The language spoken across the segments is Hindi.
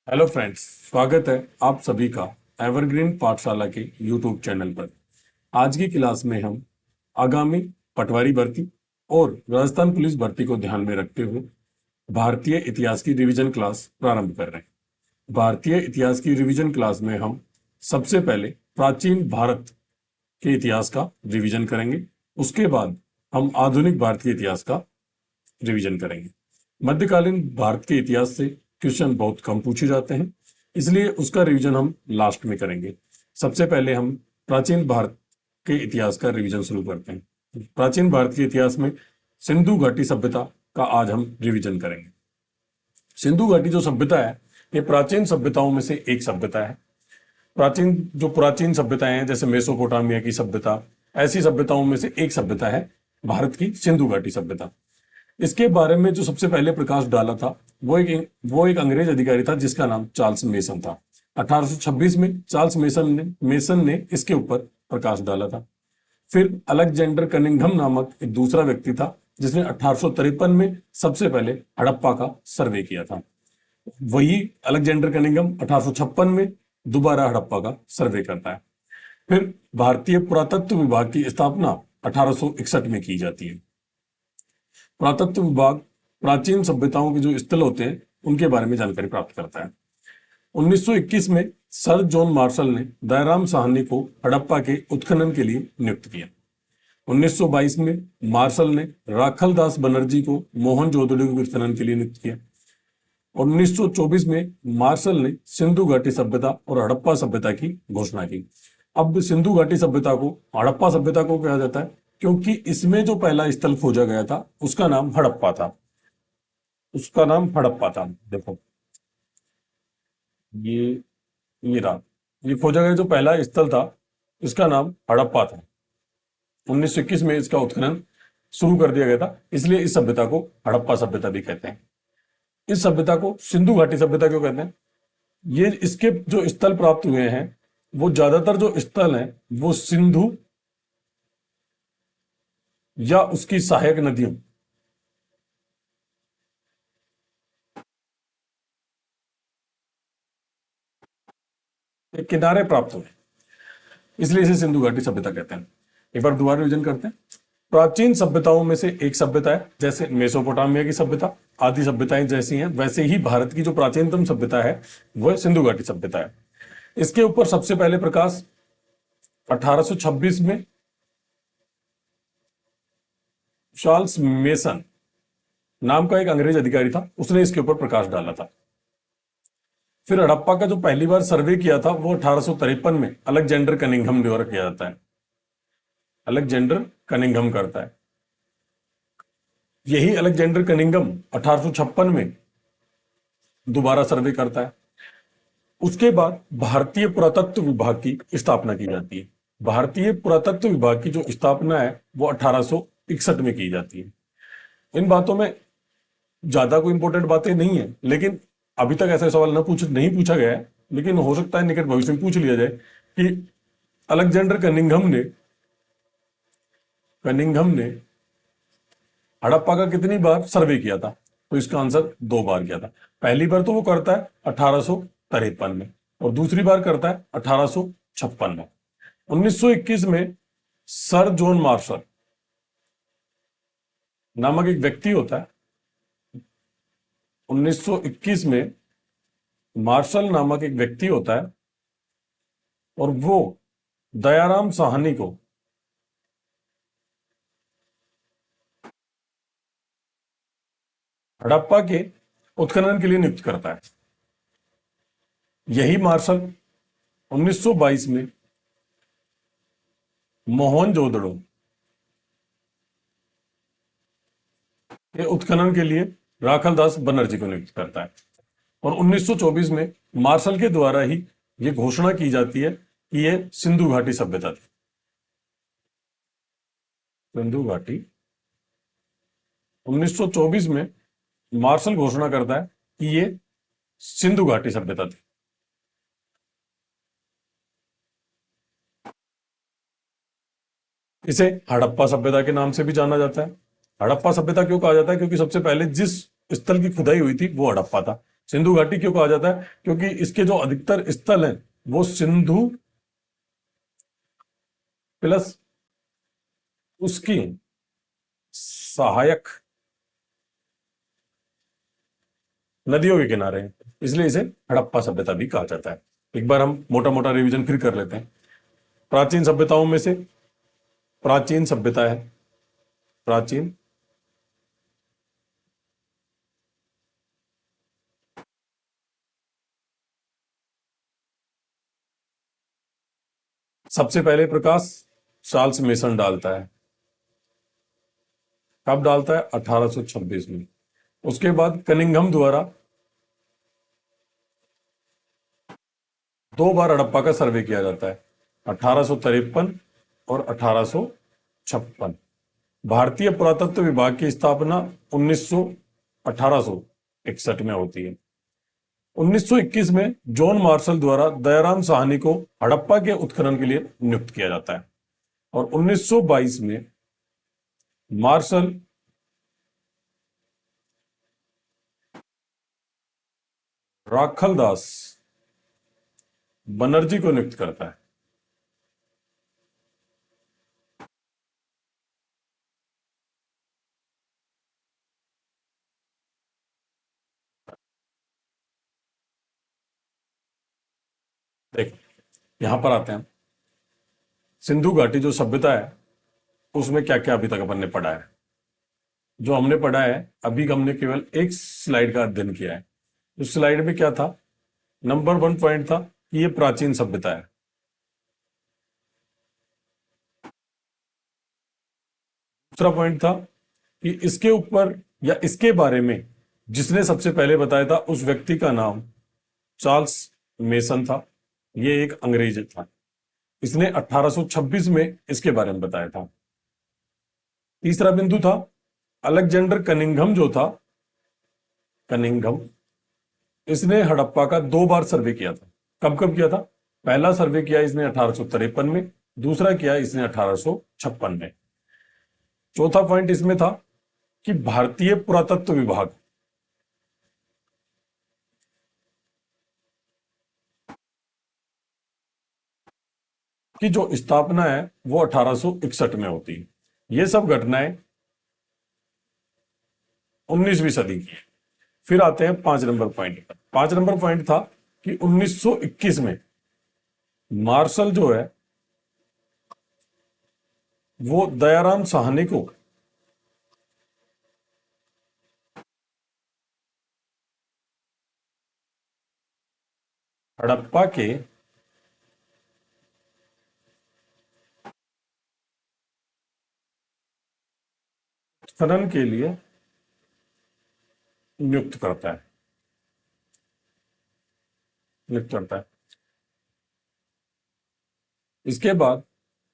हेलो फ्रेंड्स, स्वागत है आप सभी का एवरग्रीन पाठशाला के यूट्यूब चैनल पर। आज की क्लास में हम आगामी पटवारी भर्ती और राजस्थान पुलिस भर्ती को ध्यान में रखते हुए भारतीय इतिहास की रिवीजन क्लास प्रारंभ कर रहे हैं। भारतीय इतिहास की रिवीजन क्लास में हम सबसे पहले प्राचीन भारत के इतिहास का रिवीजन करेंगे। उसके बाद हम आधुनिक भारत के इतिहास का रिवीजन करेंगे। मध्यकालीन भारत के इतिहास से क्वेश्चन बहुत कम पूछे जाते हैं, इसलिए उसका रिवीजन हम लास्ट में करेंगे। सबसे पहले हम प्राचीन भारत के इतिहास का रिवीजन शुरू करते हैं। प्राचीन भारत के इतिहास में सिंधु घाटी सभ्यता का आज हम रिवीजन करेंगे। सिंधु घाटी जो सभ्यता है, ये प्राचीन सभ्यताओं में से एक सभ्यता है। प्राचीन सभ्यताएं हैं, जैसे मेसोपोटामिया की सभ्यता, ऐसी सभ्यताओं में से एक सभ्यता है भारत की सिंधु घाटी सभ्यता। इसके बारे में जो सबसे पहले प्रकाश डाला था वो एक अंग्रेज अधिकारी था जिसका नाम चार्ल्स मेसन था। 1826 में चार्ल्स मेसन ने इसके ऊपर प्रकाश डाला था। फिर अलेक्जेंडर कनिंघम नामक एक दूसरा व्यक्ति था जिसने 1853 में सबसे पहले हड़प्पा का सर्वे किया था। वही अलेक्जेंडर कनिंघम 1856 में दोबारा हड़प्पा का सर्वे करता है। फिर भारतीय पुरातत्व विभाग की स्थापना 1861 में की जाती है। पुरातत्व विभाग प्राचीन सभ्यताओं के जो स्थल होते हैं उनके बारे में जानकारी प्राप्त करता है। 1921 में सर जॉन मार्शल ने दयाराम साहनी को हड़प्पा के उत्खनन के लिए नियुक्त किया। 1922 में मार्शल ने राखल दास बनर्जी को मोहनजोदड़ो के उत्खनन के लिए नियुक्त किया। 1924 में मार्शल ने सिंधु घाटी सभ्यता और हड़प्पा सभ्यता की घोषणा की। अब सिंधु घाटी सभ्यता को हड़प्पा सभ्यता को कहा जाता है क्योंकि इसमें जो पहला स्थल खोजा गया था उसका नाम हड़प्पा था। देखो, ये ये रहा, ये खोजा गया जो पहला स्थल था इसका नाम हड़प्पा था। 1921 में इसका उत्खनन शुरू कर दिया गया था, इसलिए इस सभ्यता को हड़प्पा सभ्यता भी कहते हैं। इस सभ्यता को सिंधु घाटी सभ्यता क्यों कहते हैं? ये इसके जो स्थल प्राप्त हुए हैं वो ज्यादातर जो स्थल हैं वो सिंधु या उसकी सहायक नदियों के किनारे प्राप्त हुए, इसलिए इसे सिंधु घाटी सभ्यता कहते हैं। एक बार दोबारा रिवीजन करते हैं। प्राचीन सभ्यताओं में से एक सभ्यता है, जैसे मेसोपोटामिया की सभ्यता, आदि सभ्यताएं जैसी हैं वैसे ही भारत की जो प्राचीनतम सभ्यता है वह सिंधु घाटी सभ्यता है। इसके ऊपर सबसे पहले प्रकाश 1826 में चार्ल्स मेसन नाम का एक अंग्रेज अधिकारी था, उसने इसके ऊपर प्रकाश डाला था। फिर हड़प्पा का जो पहली बार सर्वे किया था वो 1853 में अलेक्जेंडर कनिंघम द्वारा किया जाता है। अलेक्जेंडर कनिंघम करता है। यही अलेक्जेंडर कनिंघम 1856 में दोबारा सर्वे करता है। उसके बाद भारतीय पुरातत्व विभाग की स्थापना की जाती है। भारतीय पुरातत्व विभाग की जो स्थापना है वो 1861 में की जाती है। इन बातों में ज्यादा कोई इंपॉर्टेंट बातें नहीं है, लेकिन अभी तक ऐसा सवाल नहीं पूछा गया है, लेकिन हो सकता है निकट भविष्य में पूछ लिया जाए कि अलेक्जेंडर कनिंघम ने हड़प्पा का कितनी बार सर्वे किया था? तो इसका आंसर 2 बार किया था। पहली बार तो वो करता है 1853 में और दूसरी बार करता है 1856 में। 1921 में सर जॉन मार्शल नामक एक व्यक्ति होता है। 1921 में मार्शल नामक एक व्यक्ति होता है और वो दयाराम साहनी को हड़प्पा के उत्खनन के लिए नियुक्त करता है। यही मार्शल 1922 में मोहनजोदड़ो के उत्खनन के लिए राखल दास बनर्जी को नियुक्त करता है और 1924 में मार्शल के द्वारा ही यह घोषणा की जाती है कि यह सिंधु घाटी सभ्यता थी। सिंधु घाटी 1924 में मार्शल घोषणा करता है कि यह सिंधु घाटी सभ्यता थी। इसे हड़प्पा सभ्यता के नाम से भी जाना जाता है। हड़प्पा सभ्यता क्यों कहा जाता है? क्योंकि सबसे पहले जिस स्थल की खुदाई हुई थी वो हड़प्पा था। सिंधु घाटी क्यों कहा जाता है? क्योंकि इसके जो अधिकतर स्थल हैं वो सिंधु प्लस उसकी सहायक नदियों के किनारे हैं, इसलिए इसे हड़प्पा सभ्यता भी कहा जाता है। एक बार हम मोटा मोटा रिवीजन फिर कर लेते हैं। प्राचीन सभ्यताओं में से प्राचीन सभ्यता है, प्राचीन सबसे पहले प्रकाश चार्ल्स मेसन डालता है। कब डालता है? 1826 में। उसके बाद कनिंघम द्वारा 2 बार हड़प्पा का सर्वे किया जाता है, 1853 और 1856। भारतीय पुरातत्व विभाग की स्थापना 1861 में होती है। 1921 में जॉन मार्शल द्वारा दयाराम साहनी को हड़प्पा के उत्खनन के लिए नियुक्त किया जाता है और 1922 में मार्शल राखलदास बनर्जी को नियुक्त करता है। देख, यहां पर आते हैं। सिंधु घाटी जो सभ्यता है उसमें क्या क्या अभी तक अपन ने पढ़ा है। जो हमने पढ़ा है अभी हमने केवल एक स्लाइड का अध्ययन किया है। उस स्लाइड में क्या था? नंबर 1 पॉइंट था कि ये प्राचीन सभ्यता है। दूसरा पॉइंट था कि इसके ऊपर या इसके बारे में जिसने सबसे पहले बताया था उस व्यक्ति का नाम चार्ल्स मेसन था। ये एक अंग्रेज था। इसने 1826 में इसके बारे में बताया था। तीसरा बिंदु था अलेक्जेंडर कनिंघम जो था, कनिंघम, इसने हड़प्पा का 2 बार सर्वे किया था। कब कब किया था? पहला सर्वे किया इसने 1853 में, दूसरा किया इसने 1856 में। चौथा पॉइंट इसमें था कि भारतीय पुरातत्व विभाग की जो स्थापना है वो 1861 में होती है। ये सब घटनाएं 19वीं सदी की। फिर आते हैं 5 नंबर पॉइंट पर। 5 नंबर पॉइंट था कि 1921 में मार्शल जो है वो दयाराम साहनी को हड़प्पा के खनन के लिए नियुक्त करता है, नियुक्त करता है। इसके बाद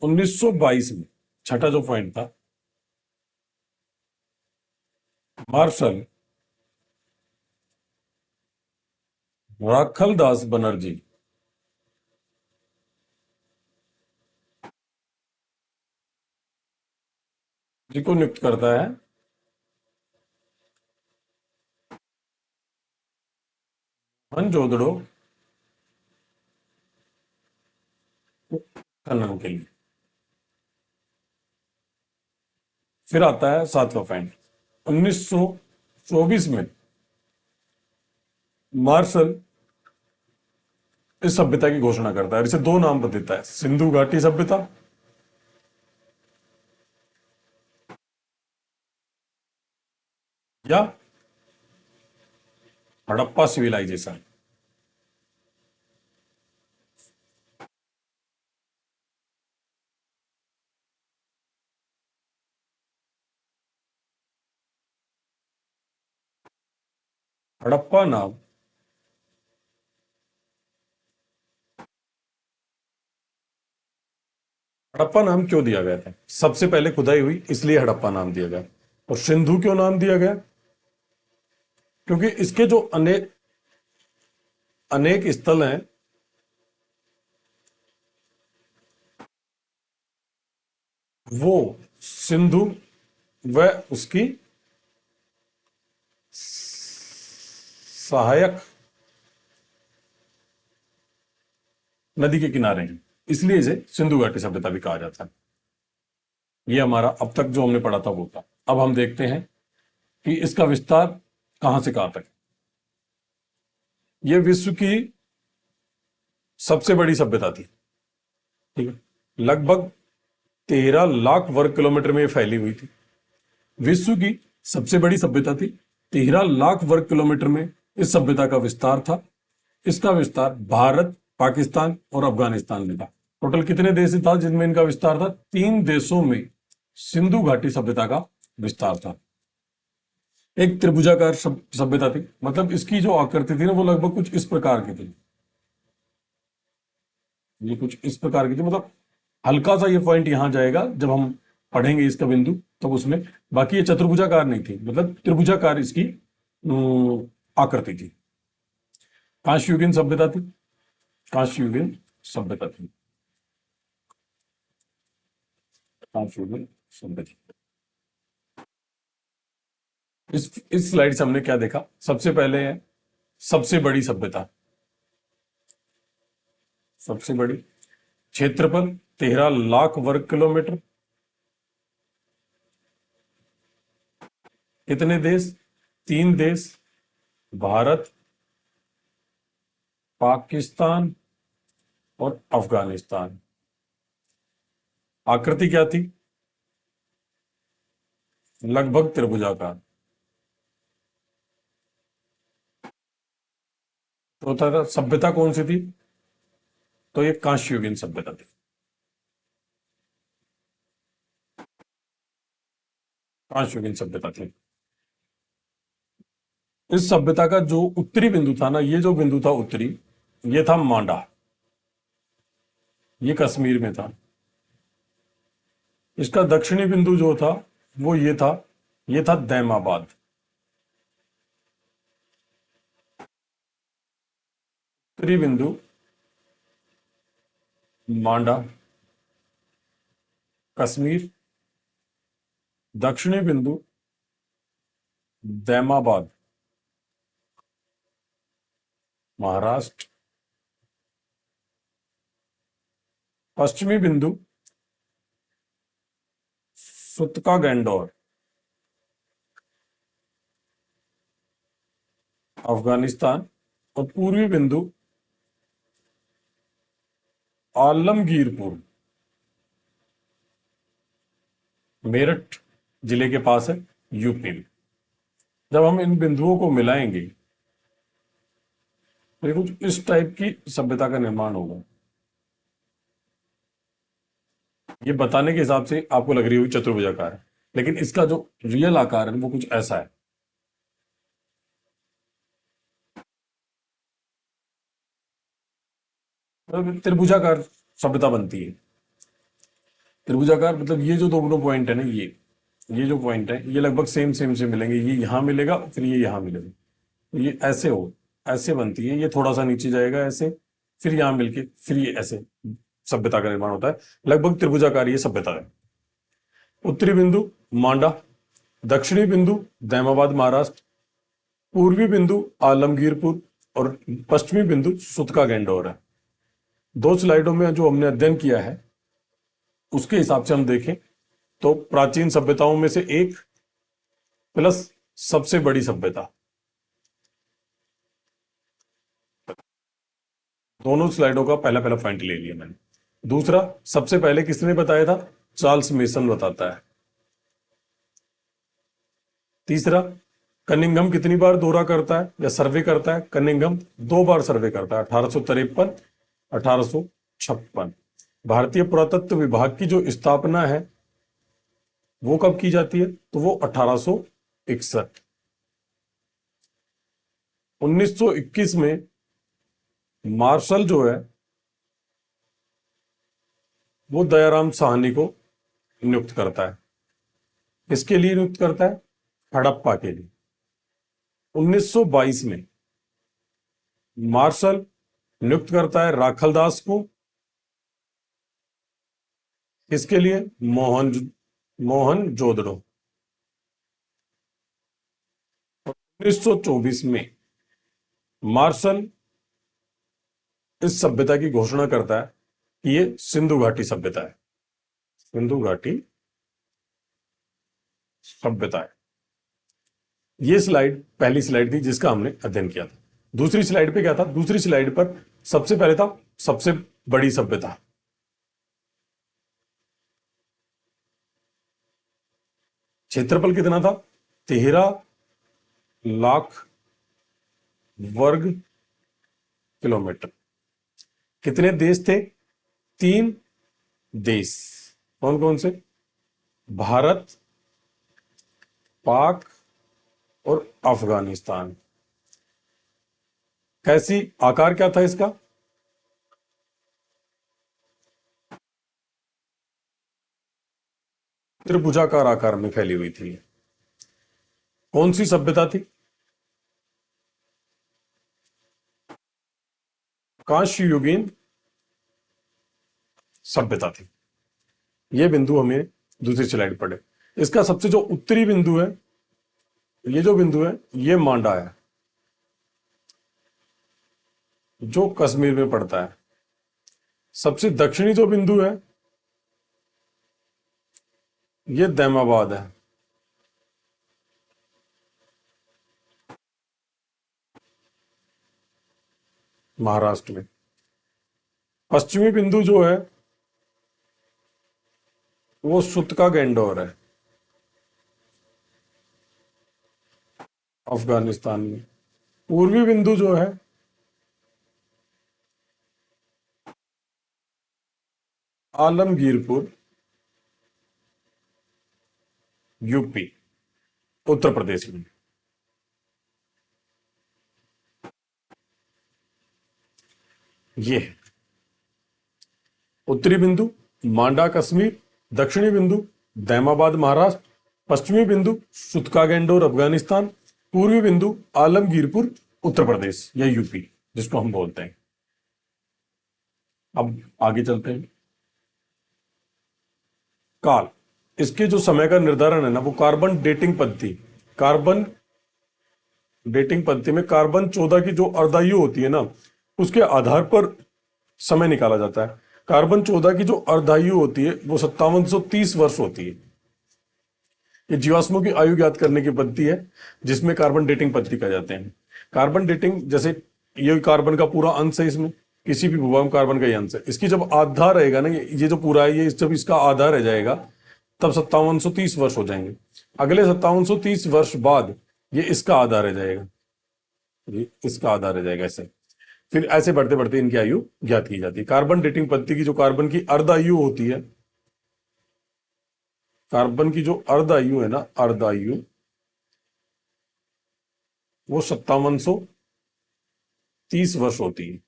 1922 में छठा जो पॉइंट था, मार्शल राखलदास बनर्जी जी को नियुक्त करता है मोहनजोदड़ो खनन के लिए। फिर आता है 7वां पॉइंट। 1924 में मार्शल इस सभ्यता की घोषणा करता है। इसे 2 नाम देता है, सिंधु घाटी सभ्यता या हड़प्पा सिविलाइजेशन। हड़प्पा नाम हड़प्पा नाम क्यों दिया गया था? सबसे पहले खुदाई हुई इसलिए हड़प्पा नाम दिया गया। और सिंधु क्यों नाम दिया गया? क्योंकि इसके जो अनेक अनेक स्थल हैं वो सिंधु व उसकी सहायक नदी के किनारे हैं, इसलिए इसे सिंधु घाटी सभ्यता भी कहा जाता है। ये हमारा अब तक जो हमने पढ़ा था वो था। अब हम देखते हैं कि इसका विस्तार कहां से कहां तक है। यह विश्व की सबसे बड़ी सभ्यता थी, ठीक है। लगभग 13 लाख वर्ग किलोमीटर में फैली हुई थी। विश्व की सबसे बड़ी सभ्यता थी, 13 लाख वर्ग किलोमीटर में इस सभ्यता का विस्तार था। इसका विस्तार भारत, पाकिस्तान और अफगानिस्तान में था। टोटल कितने देश था जिनमें इनका विस्तार था? 3 देशों में सिंधु घाटी सभ्यता का विस्तार था। एक त्रिभुजाकार सभ्यता थी, मतलब इसकी जो आकृति थी ना वो लगभग कुछ इस प्रकार की थी। ये कुछ इस प्रकार की थी, मतलब हल्का सा ये पॉइंट यहां जाएगा जब हम पढ़ेंगे इसका बिंदु, तब उसमें। बाकी ये चतुर्भुजाकार नहीं थी, मतलब त्रिभुजाकार इसकी आकृति थी। कांस्ययुगीन सभ्यता थी, कांस्ययुगीन सभ्यता थी, कांस्ययुगीन सभ्यता। इस स्लाइड से हमने क्या देखा? सबसे पहले है सबसे बड़ी सभ्यता। सबसे बड़ी क्षेत्रफल 13 लाख वर्ग किलोमीटर। कितने देश? 3 देश, भारत, पाकिस्तान और अफगानिस्तान। आकृति क्या थी? लगभग त्रिभुजाकार। तो सभ्यता कौन सी थी? तो ये कांस्ययुगीन सभ्यता थी। कांस्ययुगीन सभ्यता थी। इस सभ्यता का जो उत्तरी बिंदु था ना, ये जो बिंदु था उत्तरी, ये था मांडा, ये कश्मीर में था। इसका दक्षिणी बिंदु जो था वो ये था दैमाबाद। उत्तरी बिंदु मांडा, कश्मीर। दक्षिणी बिंदु दैमाबाद, महाराष्ट्र। पश्चिमी बिंदु सुतका गैंडोर, अफगानिस्तान। और पूर्वी बिंदु आलमगीरपुर, मेरठ जिले के पास है, यूपी में। जब हम इन बिंदुओं को मिलाएंगे तो ये कुछ इस टाइप की सभ्यता का निर्माण होगा। ये बताने के हिसाब से आपको लग रही होगी चतुर्भुजाकार है, लेकिन इसका जो रियल आकार है वो कुछ ऐसा है। मतलब त्रिभुजाकार सभ्यता बनती है। त्रिभुजाकार मतलब ये जो दोनों पॉइंट है ना, ये जो पॉइंट है ये लगभग सेम सेम से मिलेंगे। ये यहां मिलेगा, फिर ये यहां मिलेगा, तो ये ऐसे बनती है। ये थोड़ा सा नीचे जाएगा ऐसे, फिर यहां मिलके फिर ये ऐसे सभ्यता का निर्माण होता है। लगभग त्रिभुजाकार ये सभ्यता है। उत्तरी बिंदु मांडा, दक्षिणी बिंदु दैमाबाद महाराष्ट्र, पूर्वी बिंदु आलमगीरपुर और पश्चिमी बिंदु सुतका गैंडोर है। 2 स्लाइडों में जो हमने अध्ययन किया है उसके हिसाब से हम देखें तो प्राचीन सभ्यताओं में से एक प्लस सबसे बड़ी सभ्यता, दोनों स्लाइडों का पहला पहला पॉइंट ले लिया मैंने। दूसरा, सबसे पहले किसने बताया था? चार्ल्स मेसन बताता है। तीसरा, कनिंघम कितनी बार दौरा करता है या सर्वे करता है? कनिंघम 2 बार सर्वे करता है, 1853, 1856। भारतीय पुरातत्व विभाग की जो स्थापना है वो कब की जाती है? तो वो 1861। 1921 में मार्शल जो है वो दयाराम साहनी को नियुक्त करता है। किसके लिए नियुक्त करता है? हड़प्पा के लिए। 1922 में मार्शल नियुक्त करता है राखलदास को। किसके लिए? मोहनजोदड़ो। 1924 में मार्शल इस सभ्यता की घोषणा करता है कि ये सिंधु घाटी सभ्यता है। सिंधु घाटी सभ्यता है। ये स्लाइड पहली स्लाइड थी जिसका हमने अध्ययन किया था। दूसरी स्लाइड पे क्या था? दूसरी स्लाइड पर सबसे पहले था सबसे बड़ी सभ्यता। क्षेत्रफल कितना था? 13 लाख वर्ग किलोमीटर। कितने देश थे? 3 देश। कौन कौन से? भारत, पाक और अफगानिस्तान। कैसी आकार क्या था इसका? त्रिभुजाकार आकार में फैली हुई थी। कौन सी सभ्यता थी? कांस्ययुगीन सभ्यता थी। यह बिंदु हमें दूसरी स्लाइड पढ़े। इसका सबसे जो उत्तरी बिंदु है, ये जो बिंदु है, ये मांडा है जो कश्मीर में पड़ता है। सबसे दक्षिणी जो बिंदु है, ये दैमाबाद है। महाराष्ट्र में। पश्चिमी बिंदु जो है वो सुतका गैंडोर है, अफगानिस्तान में। पूर्वी बिंदु जो है आलमगीरपुर, यूपी, उत्तर प्रदेश में। ये है उत्तरी बिंदु मांडा कश्मीर, दक्षिणी बिंदु दैमाबाद महाराष्ट्र, पश्चिमी बिंदु सुतका गैंडोर अफगानिस्तान, पूर्वी बिंदु आलमगीरपुर उत्तर प्रदेश या यूपी जिसको हम बोलते हैं। अब आगे चलते हैं। काल, इसके जो समय का निर्धारण है ना, वो कार्बन डेटिंग पद्धति। कार्बन डेटिंग पद्धति में कार्बन 14 की जो अर्धायु होती है ना, उसके आधार पर समय निकाला जाता है। कार्बन 14 की जो अर्धायु होती है वो 5730 वर्ष होती है। ये जीवाश्मों की आयु ज्ञात करने की पद्धति है जिसमें कार्बन डेटिंग पद्धति कहा जाते हैं। कार्बन डेटिंग, जैसे ये कार्बन का पूरा अंश है, इसमें किसी भी भूभाग में कार्बन का ही अंश है। इसकी जब आधा रहेगा ना, ये जो पूरा है, ये जब इसका आधा रह जाएगा तब 5730 वर्ष हो जाएंगे। अगले 5730 वर्ष बाद ये इसका आधा रह जाएगा, ये इसका आधा रह जाएगा ऐसे। फिर ऐसे बढ़ते बढ़ते इनकी आयु ज्ञात की जाती है। कार्बन डेटिंग पद्धति की जो कार्बन की अर्ध आयु होती है, कार्बन की जो अर्ध आयु है ना, अर्ध आयु, वो 5730 वर्ष होती है।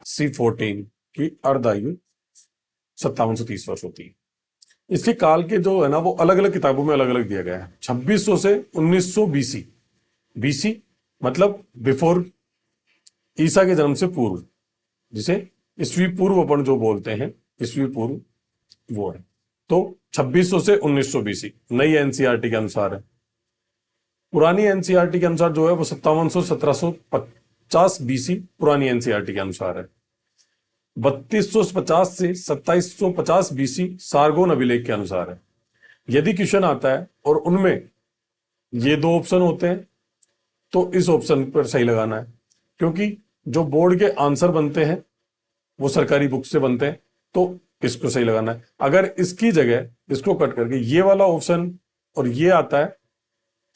C14 की अर्ध आयु 5730 वर्ष होती है। इसके काल के जो है ना, वो अलग अलग किताबों में अलग अलग दिया गया है। 2600 से 1900 बीसी। बीसी मतलब बिफोर, ईसा के जन्म से पूर्व, जिसे ईस्वी पूर्व अपन जो बोलते हैं, ईस्वी पूर्व वो है। तो 2600 से 1900 बीसी नई एनसीईआरटी के अनुसार है। पुरानी एनसीईआरटी के अनुसार जो है वो 5700 1750 बीसी पुरानी एनसीईआरटी के अनुसार है। 3250 से 2750 बीसी सारगोन अभिलेख के अनुसार है। यदि क्वेश्चन आता है और उनमें ये दो ऑप्शन होते हैं तो इस ऑप्शन पर सही लगाना है, क्योंकि जो बोर्ड के आंसर बनते हैं वो सरकारी बुक से बनते हैं, तो इसको सही लगाना है। अगर इसकी जगह इसको कट करके ये वाला ऑप्शन और ये आता है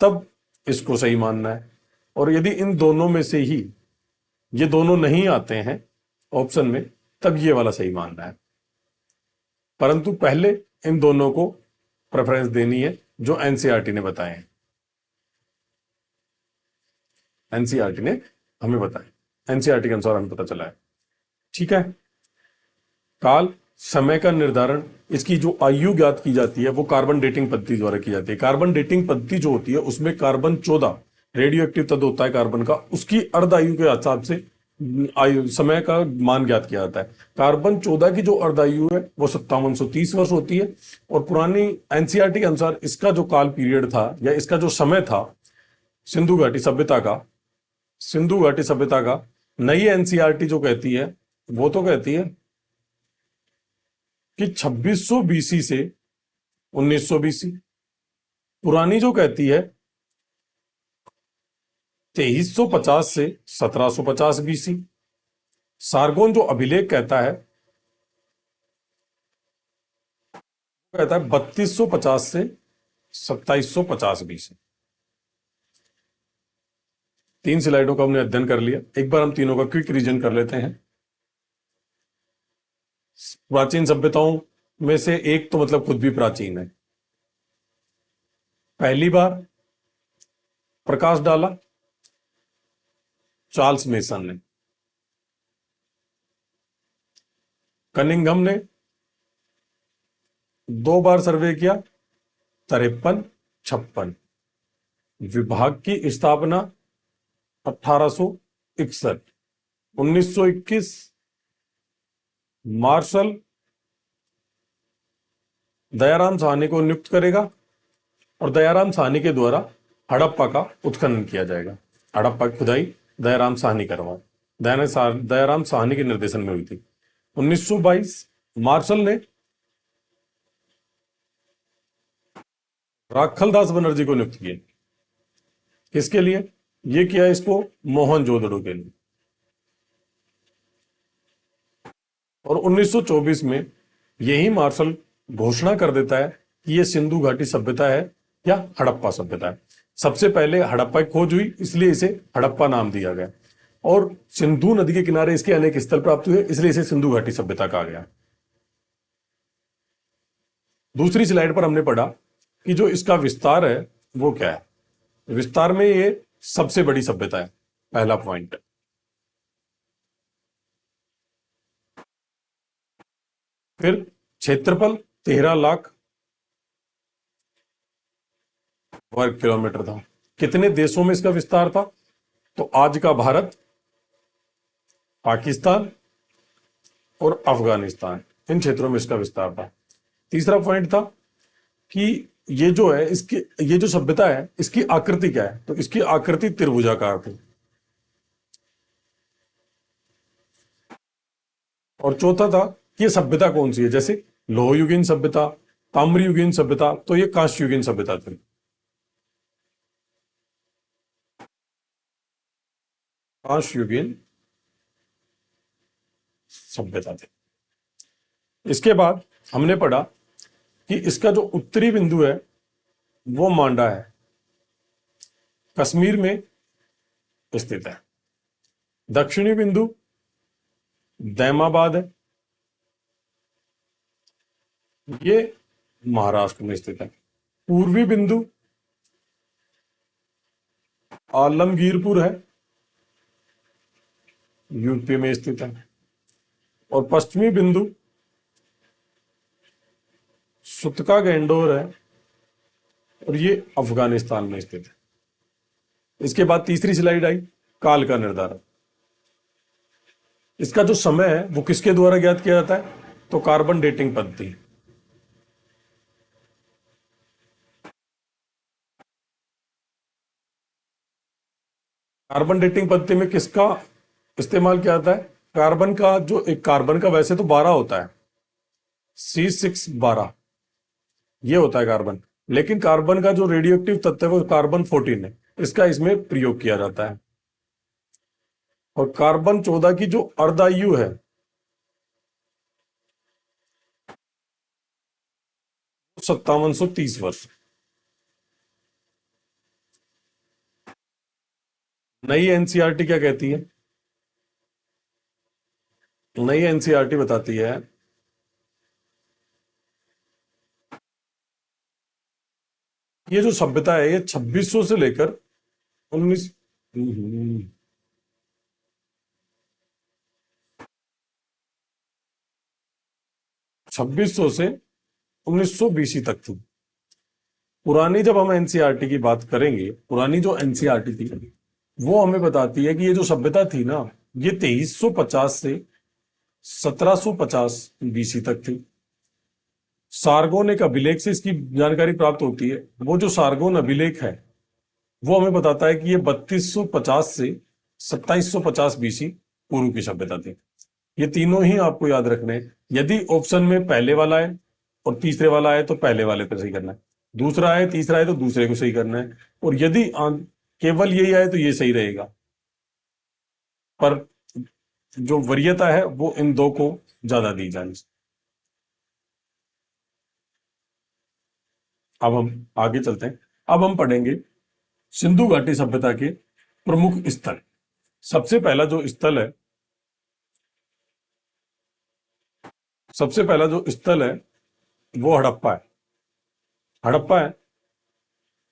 तब इसको सही मानना है। और यदि इन दोनों में से ही ये दोनों नहीं आते हैं ऑप्शन में, तब ये वाला सही मानना है। परंतु पहले इन दोनों को प्रेफरेंस देनी है जो एनसीईआरटी ने बताए हैं। एनसीईआरटी ने हमें बताया, एनसीईआरटी के अनुसार हमें पता चला है। ठीक है। काल, समय का निर्धारण, इसकी जो आयु ज्ञात की जाती है वो कार्बन डेटिंग पद्धति द्वारा की जाती है। कार्बन डेटिंग पद्धति जो होती है उसमें कार्बन 14 रेडियो एक्टिव तत्व होता है कार्बन का, उसकी अर्ध आयु के हिसाब से आयु समय का मान ज्ञात किया जाता है। कार्बन 14 की जो अर्ध आयु है वो 5730 वर्ष होती है। और पुरानी एनसीईआरटी के अनुसार इसका जो काल पीरियड था या इसका जो समय था सिंधु घाटी सभ्यता का, सिंधु घाटी सभ्यता का नई एनसीईआरटी जो कहती है वो तो कहती है कि 2600 बीसी से 1900 बीसी। पुरानी जो कहती है 2350 से 1750 बीसी। सारगोन जो अभिलेख कहता है 3250 से 2750 बीसी। तीन स्लाइडों का हमने अध्ययन कर लिया। एक बार हम तीनों का क्विक रिवीजन कर लेते हैं। प्राचीन सभ्यताओं में से एक तो मतलब खुद भी प्राचीन है। पहली बार प्रकाश डाला चार्ल्स मेसन ने। कनिंघम ने 2 बार सर्वे किया 53, 56। विभाग की स्थापना 1861। 1921 मार्शल दयाराम साहनी को नियुक्त करेगा और दयाराम साहनी के द्वारा हड़प्पा का उत्खनन किया जाएगा। हड़प्पा की खुदाई दयाराम साहनी करवाए। दयाराम साहनी के निर्देशन में हुई थी। 1922 मार्शल ने राखलदास बनर्जी को नियुक्त किया। किसके लिए? ये किया इसको मोहनजोदड़ो के लिए। और 1924 में यही मार्शल घोषणा कर देता है कि यह सिंधु घाटी सभ्यता है या हड़प्पा सभ्यता है। सबसे पहले हड़प्पा की खोज हुई, इसलिए इसे हड़प्पा नाम दिया गया। और सिंधु नदी के किनारे इसके अनेक स्थल प्राप्त हुए, इसलिए इसे सिंधु घाटी सभ्यता कहा गया। दूसरी स्लाइड पर हमने पढ़ा कि जो इसका विस्तार है वो क्या है। विस्तार में ये सबसे बड़ी सभ्यता है, पहला पॉइंट। फिर क्षेत्रफल 13 लाख वर्ग किलोमीटर था। कितने देशों में इसका विस्तार था? तो आज का भारत, पाकिस्तान और अफगानिस्तान, इन क्षेत्रों में इसका विस्तार था। तीसरा पॉइंट था कि ये जो है ये जो सभ्यता है इसकी आकृति क्या है? तो इसकी आकृति त्रिभुजाकार थी। और चौथा था कि ये सभ्यता कौन सी है, जैसे लोहयुगीन सभ्यता, ताम्रयुगीन सभ्यता, तो ये कांस्ययुगीन सभ्यता थी। कांस्ययुगीन सभ्यता थी। इसके बाद हमने पढ़ा कि इसका जो उत्तरी बिंदु है वो मांडा है, कश्मीर में स्थित है। दक्षिणी बिंदु दैमाबाद है, ये महाराष्ट्र में स्थित है। पूर्वी बिंदु आलमगीरपुर है, यूपी में स्थित है। और पश्चिमी बिंदु सुतका गैंडोर है और ये अफगानिस्तान में स्थित है। इसके बाद तीसरी स्लाइड आई, काल का निर्धारण। इसका जो समय है वो किसके द्वारा ज्ञात किया जाता है? तो कार्बन डेटिंग पद्धति। कार्बन डेटिंग पद्धति में किसका इस्तेमाल किया जाता है? कार्बन का जो एक कार्बन का वैसे तो 12 होता है, C612 ये होता है कार्बन, लेकिन कार्बन का जो रेडियो एक्टिव तत्व है वो कार्बन 14 है, इसका इसमें प्रयोग किया जाता है। और कार्बन 14 की जो अर्धायु है 5730 वर्ष। नई एनसीईआरटी क्या कहती है? नई एनसीईआरटी बताती है ये जो सभ्यता है ये 2600 से लेकर 19 2600 से 1900 बीसी तक थी। पुरानी जब हम एनसीईआरटी की बात करेंगे, पुरानी जो एनसीईआरटी थी वो हमें बताती है कि ये जो सभ्यता थी ना ये 2350 से 1750 बीसी तक थी। सारगोन एक अभिलेख से इसकी जानकारी प्राप्त होती है। वो जो सारगोन अभिलेख है वो हमें बताता है कि ये 3250 से 2750 बीसी पूर्व की सभ्यता थी। ये तीनों ही आपको याद रखने हैं। यदि ऑप्शन में पहले वाला है और तीसरे वाला है तो पहले वाले पे सही करना है, दूसरा है तीसरा है तो दूसरे को सही करना है, और यदि केवल यही आए तो ये सही रहेगा। पर जो वरीयता है वो इन दो को ज्यादा दी जानी चाहिए। अब हम आगे चलते हैं। अब हम पढ़ेंगे सिंधु घाटी सभ्यता के प्रमुख स्थल। सबसे पहला जो स्थल है सबसे पहला जो स्थल है वो हड़प्पा है। हड़प्पा है।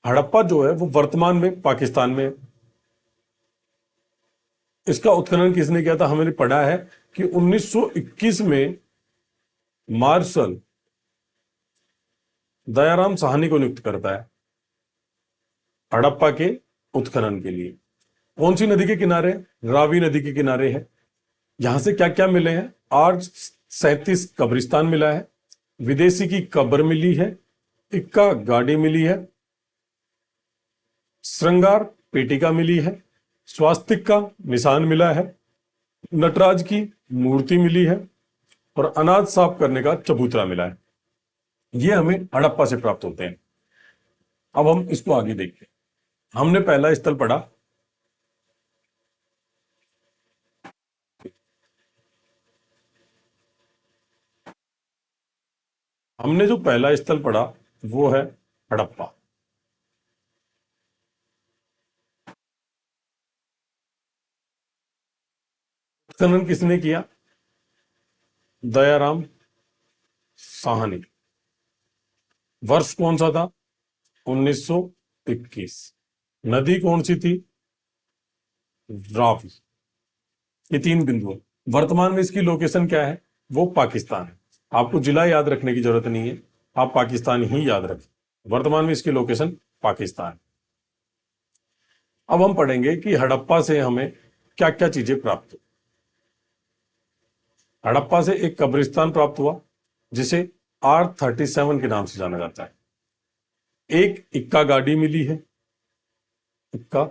हड़प्पा जो है वो वर्तमान में पाकिस्तान में है। इसका उत्खनन किसने किया था? हमने पढ़ा है कि 1921 में मार्शल दयाराम साहनी को नियुक्त करता है हड़प्पा के उत्खनन के लिए। कौन सी नदी के किनारे? रावी नदी के किनारे है। यहां से क्या क्या मिले हैं? आज 37 कब्रिस्तान मिला है, विदेशी की कब्र मिली है, इक्का गाड़ी मिली है, श्रृंगार पेटिका मिली है, स्वास्तिक का निशान मिला है, नटराज की मूर्ति मिली है, और अनाज साफ करने का चबूतरा मिला है। ये हमें हड़प्पा से प्राप्त होते हैं। अब हम इसको आगे देखते हैं। हमने पहला स्थल पढ़ा हमने जो पहला स्थल पढ़ा वो है हड़प्पा। उत्खनन किसने किया? दयाराम साहनी। वर्ष कौन सा था? 1921। नदी कौन सी थी? रावी। ये तीन बिंदु है। वर्तमान में इसकी लोकेशन क्या है? वो पाकिस्तान है। आपको जिला याद रखने की जरूरत नहीं है, आप पाकिस्तान ही याद रखें। वर्तमान में इसकी लोकेशन पाकिस्तान है। अब हम पढ़ेंगे कि हड़प्पा से हमें क्या क्या चीजें प्राप्त हुई। हड़प्पा से एक कब्रिस्तान प्राप्त हुआ जिसे R37 के नाम से जाना जाता है। एक इक्का गाड़ी मिली है। इक्का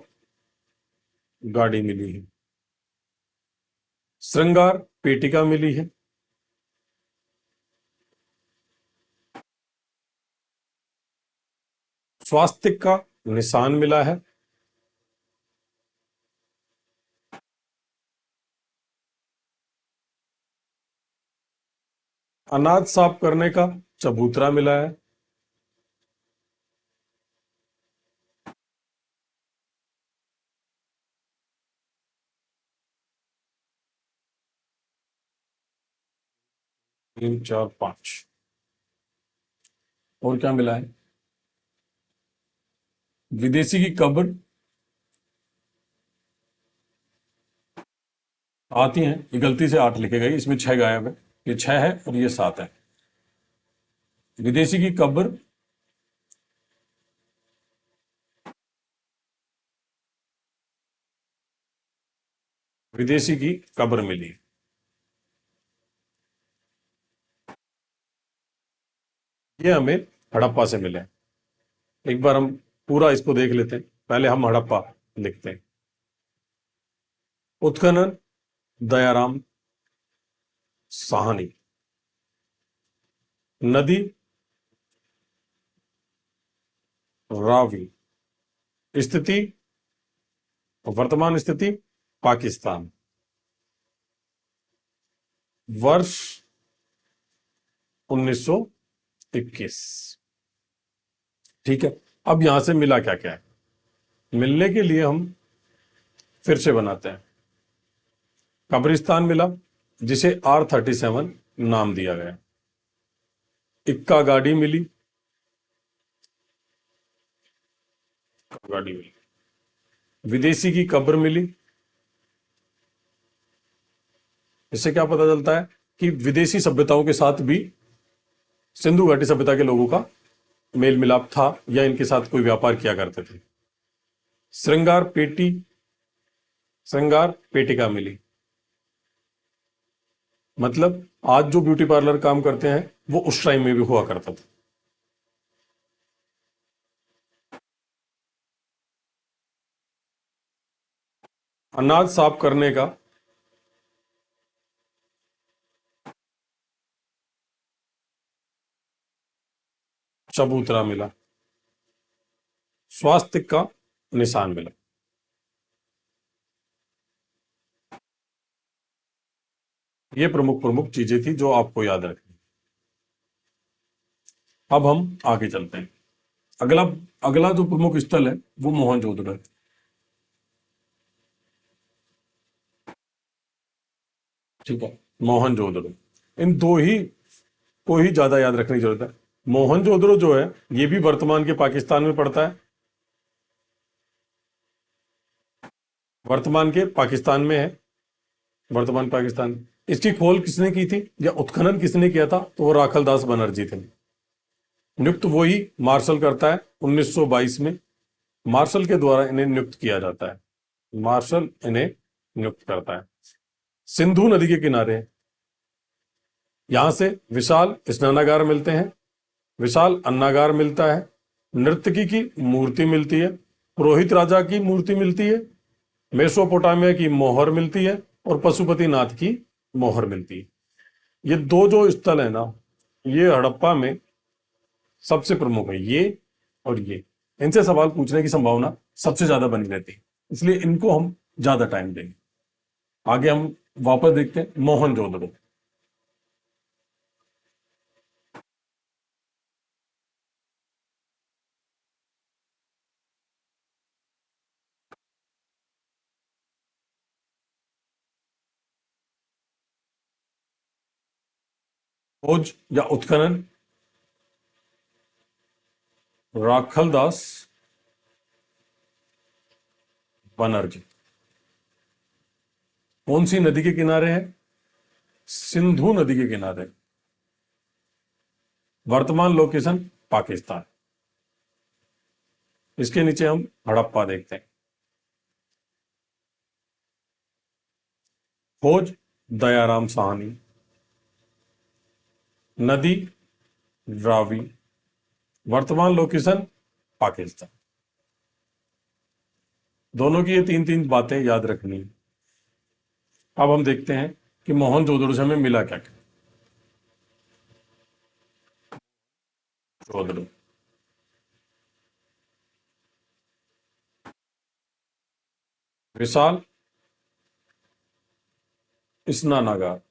गाड़ी मिली है। श्रृंगार पेटिका मिली है। स्वास्तिक का निशान मिला है। अनाज साफ करने का चबूतरा मिला है। तीन चार पांच। और क्या मिला है? विदेशी की कब्र आती हैं। ये गलती से 8 लिखे गई, इसमें 6 गायब है। ये 6 है और ये 7 है। विदेशी की कब्र, विदेशी की कब्र मिली। ये हमें हड़प्पा से मिले। एक बार हम पूरा इसको देख लेते हैं। पहले हम हड़प्पा लिखते हैं। उत्खनन दयाराम साहनी। नदी रावी। स्थिति, वर्तमान स्थिति पाकिस्तान। वर्ष 1921। ठीक है। अब यहां से मिला क्या क्या है? मिलने के लिए हम फिर से बनाते हैं। कब्रिस्तान मिला जिसे R37 नाम दिया गया। इक्का गाड़ी मिली। गाड़ी मिली। विदेशी की कब्र मिली। इससे क्या पता चलता है कि विदेशी सभ्यताओं के साथ भी सिंधु घाटी सभ्यता के लोगों का मेल मिलाप था या इनके साथ कोई व्यापार किया करते थे। श्रृंगार पेटी, श्रृंगार पेटिका मिली। मतलब आज जो ब्यूटी पार्लर काम करते हैं वो उस टाइम में भी हुआ करता था। अनाज साफ करने का चबूतरा मिला, स्वास्थ्य का निशान मिला। ये प्रमुख प्रमुख चीजें थी जो आपको याद रखनी। अब हम आगे चलते हैं। अगला अगला जो प्रमुख स्थल है वो मोहनजोदड़ो है। ठीक है, मोहनजोदड़ो। इन दो ही को ही ज्यादा याद रखने की जरूरत है। मोहनजोदड़ो जो है ये भी वर्तमान के पाकिस्तान में पड़ता है, वर्तमान के पाकिस्तान में है, वर्तमान पाकिस्तान। इसकी खोल किसने की थी या उत्खनन किसने किया था, तो वो राखलदास बनर्जी थे। नियुक्त वही मार्शल करता है 1922 में। मार्शल के द्वारा इन्हें नियुक्त किया जाता है, मार्शल इन्हें नियुक्त करता है। सिंधु नदी के किनारे यहां से विशाल स्नानागार मिलते हैं, विशाल अन्नागार मिलता है, नर्तकी की मूर्ति मिलती है, पुरोहित राजा की मूर्ति मिलती है, मेसोपोटामिया की मोहर मिलती है और पशुपतिनाथ की मोहर मिलती है। ये दो जो स्थल है ना, ये हड़प्पा में सबसे प्रमुख है, ये और ये। इनसे सवाल पूछने की संभावना सबसे ज्यादा बनी रहती है, इसलिए इनको हम ज्यादा टाइम देंगे। आगे हम वापस देखते हैं मोहनजोदड़ो। खोज या उत्खनन राखलदास बनर्जी। कौन सी नदी के किनारे है? सिंधु नदी के किनारे। वर्तमान लोकेशन पाकिस्तान। इसके नीचे हम हड़प्पा देखते हैं। खोज दयाराम साहनी, नदी रावी, वर्तमान लोकेशन पाकिस्तान। दोनों की ये तीन तीन बातें याद रखनी है। अब हम देखते हैं कि मोहनजोदड़ो से हमें मिला क्या क्या। जोदड़ो, विशाल स्नानागार,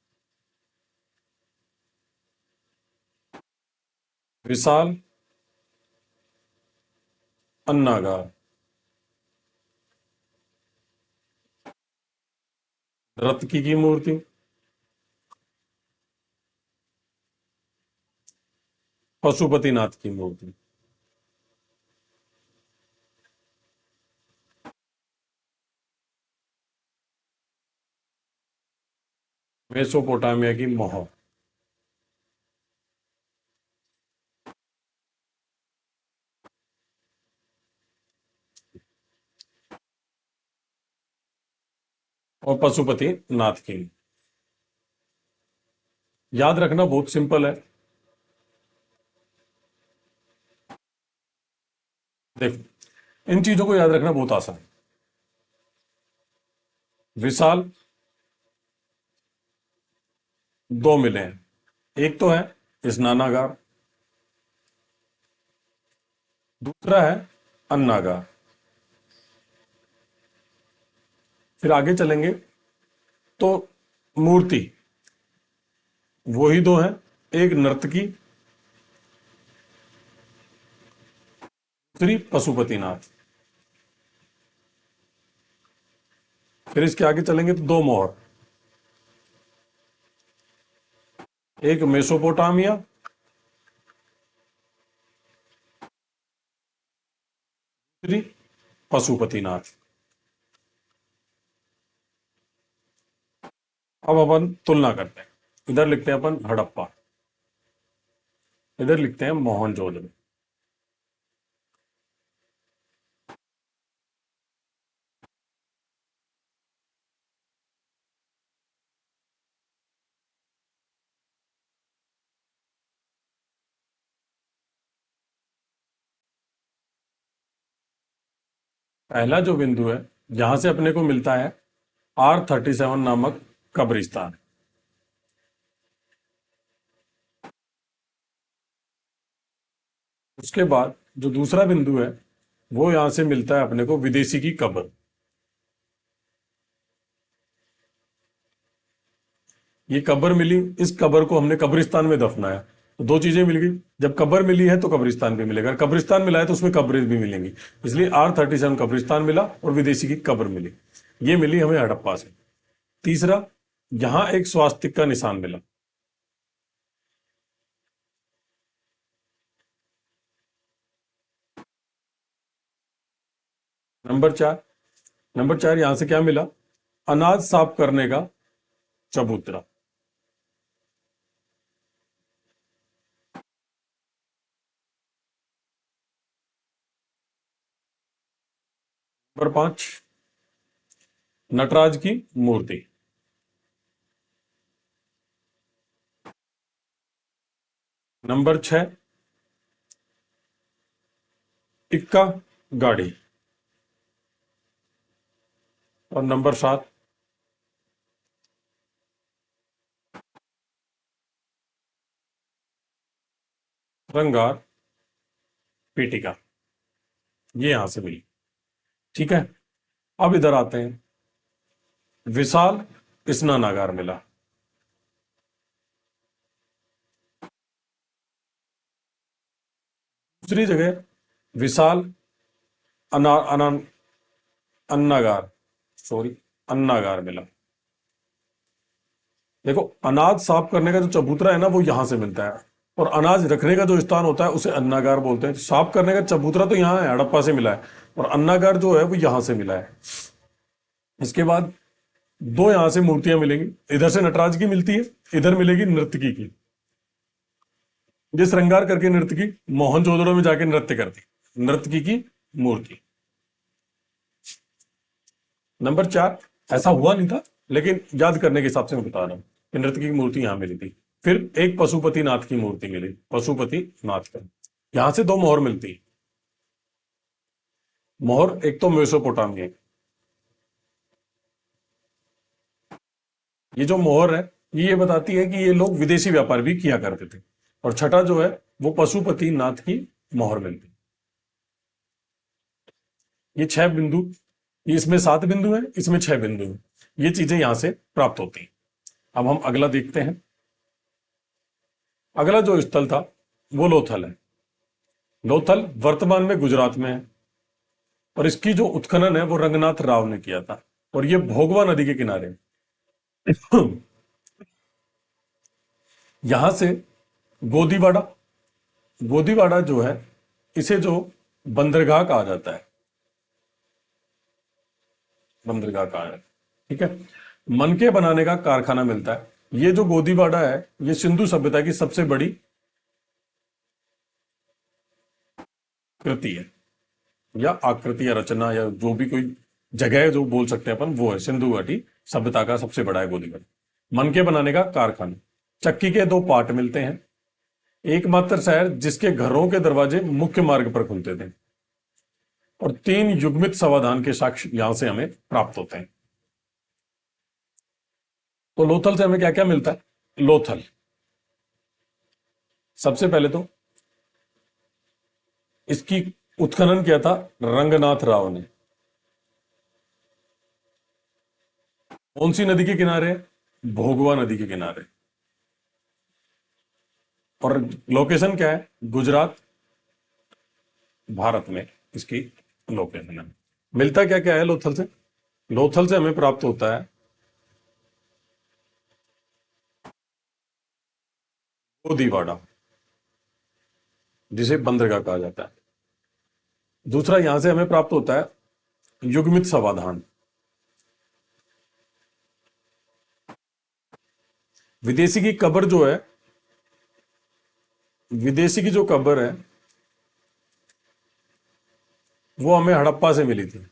विशाल अन्नागार, रत्की की मूर्ति, पशुपतिनाथ की मूर्ति। मेसोपोटामिया की मोहर। और पशुपति नाथ की। याद रखना बहुत सिंपल है। देखो, इन चीजों को याद रखना बहुत आसान है। विशाल दो मिले हैं, एक तो है स्नानागार, दूसरा है अन्नागार। फिर आगे चलेंगे तो मूर्ति वही दो है, एक नर्तकी, दूसरी पशुपतिनाथ। फिर इसके आगे चलेंगे तो दो मोहर, एक मेसोपोटामिया, दूसरी पशुपतिनाथ। अब अपन तुलना करते हैं। इधर लिखते हैं अपन हड़प्पा, इधर लिखते हैं मोहनजोदड़ो। पहला जो बिंदु है, जहां से अपने को मिलता है R37 नामक कब्रिस्तान। उसके बाद जो दूसरा बिंदु है वो यहां से मिलता है अपने को विदेशी की कब्र। ये कब्र मिली, इस कब्र को हमने कब्रिस्तान में दफनाया, तो दो चीजें मिल गई। जब कब्र मिली है तो कब्रिस्तान भी मिलेगा, कब्रिस्तान मिला है तो उसमें कब्रें भी मिलेंगी। इसलिए R37 कब्रिस्तान मिला और विदेशी की कब्र मिली। ये मिली हमें हड़प्पा से। तीसरा, यहां एक स्वास्तिक का निशान मिला। नंबर चार यहां से क्या मिला? अनाज साफ करने का चबूतरा। नंबर 5, नटराज की मूर्ति। नंबर 6, इक्का गाड़ी। और नंबर 7, रंगार पीटिका। ये यहां से मिली। ठीक है, अब इधर आते हैं। विशाल स्नानागार मिला। दूसरी जगह विशाल अना, अना, अन्नागार, सॉरी, अन्नागार मिला। देखो, अनाज साफ करने का जो चबूतरा है ना वो यहां से मिलता है, और अनाज रखने का जो स्थान होता है उसे अन्नागार बोलते हैं। साफ करने का चबूतरा तो यहां है, हड़प्पा से मिला है, और अन्नागार जो है वो यहां से मिला है। इसके बाद दो यहां से मूर्तियां मिलेंगी। इधर से नटराज की मिलती है, इधर मिलेगी नर्तकी की। ये श्रृंगार करके नर्तकी मोहनजोदड़ो में जाके नृत्य करती, नर्तकी की मूर्ति। नंबर 4, ऐसा हुआ नहीं था लेकिन याद करने के हिसाब से मैं बता रहा हूं कि नृत्य की मूर्ति यहां मिली थी। फिर एक पशुपति नाथ की मूर्ति मिली, पशुपति नाथ का। यहां से दो मोहर मिलती है। मोहर एक तो मेसोपोटामिया, ये जो मोहर है ये बताती है कि ये लोग विदेशी व्यापार भी किया करते थे। और छठा जो है वो पशुपति नाथ की मोहर मिलती। ये 6 बिंदु, ये इसमें 7 बिंदु है, इसमें 6 बिंदु है। ये चीजें यहां से प्राप्त होती हैं। अब हम अगला देखते हैं। अगला जो स्थल था वो लोथल है। लोथल वर्तमान में गुजरात में है, और इसकी जो उत्खनन है वो रंगनाथ राव ने किया था, और ये भोगवा नदी के किनारे है। यहां से गोदीवाड़ा, गोदीवाड़ा जो है इसे जो बंदरगाह कहा जाता है, बंदरगाह कहा जाता है। ठीक है, मनके बनाने का कारखाना मिलता है। ये जो गोदीवाड़ा है ये सिंधु सभ्यता की सबसे बड़ी कृति है, या आकृति या रचना, या जो भी कोई जगह है जो बोल सकते हैं अपन, वो है सिंधु घाटी सभ्यता का सबसे बड़ा है गोदीवाड़ा। मनके बनाने का कारखाना। चक्की के 2 पार्ट मिलते हैं। एकमात्र शहर जिसके घरों के दरवाजे मुख्य मार्ग पर खुलते थे, और 3 युग्मित समाधान के साक्ष्य यहां से हमें प्राप्त होते हैं। तो लोथल से हमें क्या क्या मिलता है? लोथल, सबसे पहले तो इसकी उत्खनन किया था रंगनाथ राव ने। कौन सी नदी के किनारे? भोगवा नदी के किनारे। और लोकेशन क्या है? गुजरात, भारत में इसकी लोकेशन है। मिलता क्या क्या है लोथल से? लोथल से हमें प्राप्त होता है गोदीवाड़ा, जिसे बंदरगाह कहा जाता है। दूसरा, यहां से हमें प्राप्त होता है युग्मित समाधान। विदेशी की कब्र जो है, विदेशी की जो कब्र है वो हमें हड़प्पा से मिली थी।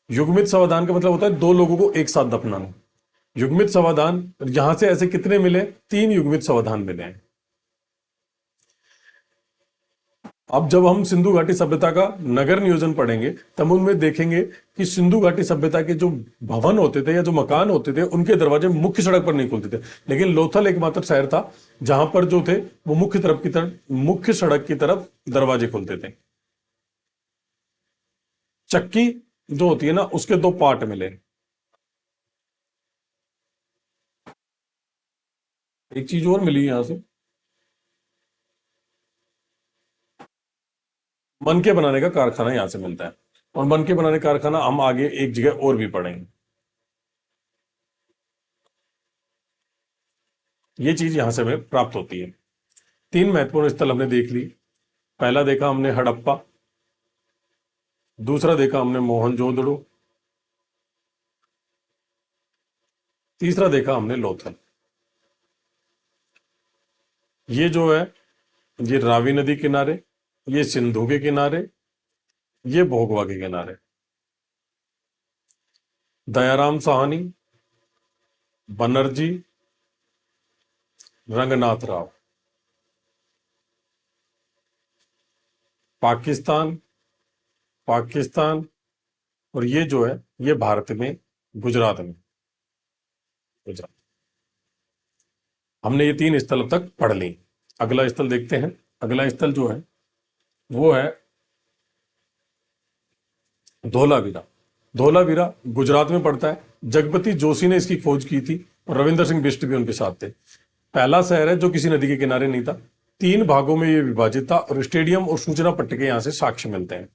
युग्मित समाधान का मतलब होता है 2 लोगों को एक साथ दफनाना। युग्मित समाधान यहां से ऐसे कितने मिले? 3 युग्मित समाधान मिले हैं। अब जब हम सिंधु घाटी सभ्यता का नगर नियोजन पढ़ेंगे तब उनमें देखेंगे कि सिंधु घाटी सभ्यता के जो भवन होते थे या जो मकान होते थे उनके दरवाजे मुख्य सड़क पर नहीं खुलते थे, लेकिन लोथल एकमात्र शहर था जहां पर जो थे वो मुख्य सड़क की तरफ दरवाजे खुलते थे। चक्की जो होती है ना उसके दो पार्ट मिले। एक चीज और मिली यहां से, मनके बनाने का कारखाना यहां से मिलता है, और मनके बनाने का कारखाना हम आगे एक जगह और भी पढ़ेंगे। ये चीज यहां से हमें प्राप्त होती है। तीन महत्वपूर्ण स्थल हमने देख ली। पहला देखा हमने हड़प्पा, दूसरा देखा हमने मोहनजोदड़ो, तीसरा देखा हमने लोथल। ये जो है ये रावी नदी किनारे, ये सिंधु के किनारे, ये भोगवा के किनारे। दयाराम साहनी, बनर्जी, रंगनाथ राव। पाकिस्तान, पाकिस्तान, और ये जो है ये भारत में, गुजरात में, गुजरात। हमने ये तीन स्थल अब तक पढ़ ली। अगला स्थल देखते हैं। अगला स्थल जो है वो है धोलावीरा। धोलावीरा गुजरात में पड़ता है। जगपति जोशी ने इसकी खोज की थी और रविंद्र सिंह बिष्ट भी उनके साथ थे। पहला शहर है जो किसी नदी के किनारे नहीं था। तीन भागों में यह विभाजित था और स्टेडियम और सूचना पट्टिके यहां से साक्ष्य मिलते हैं।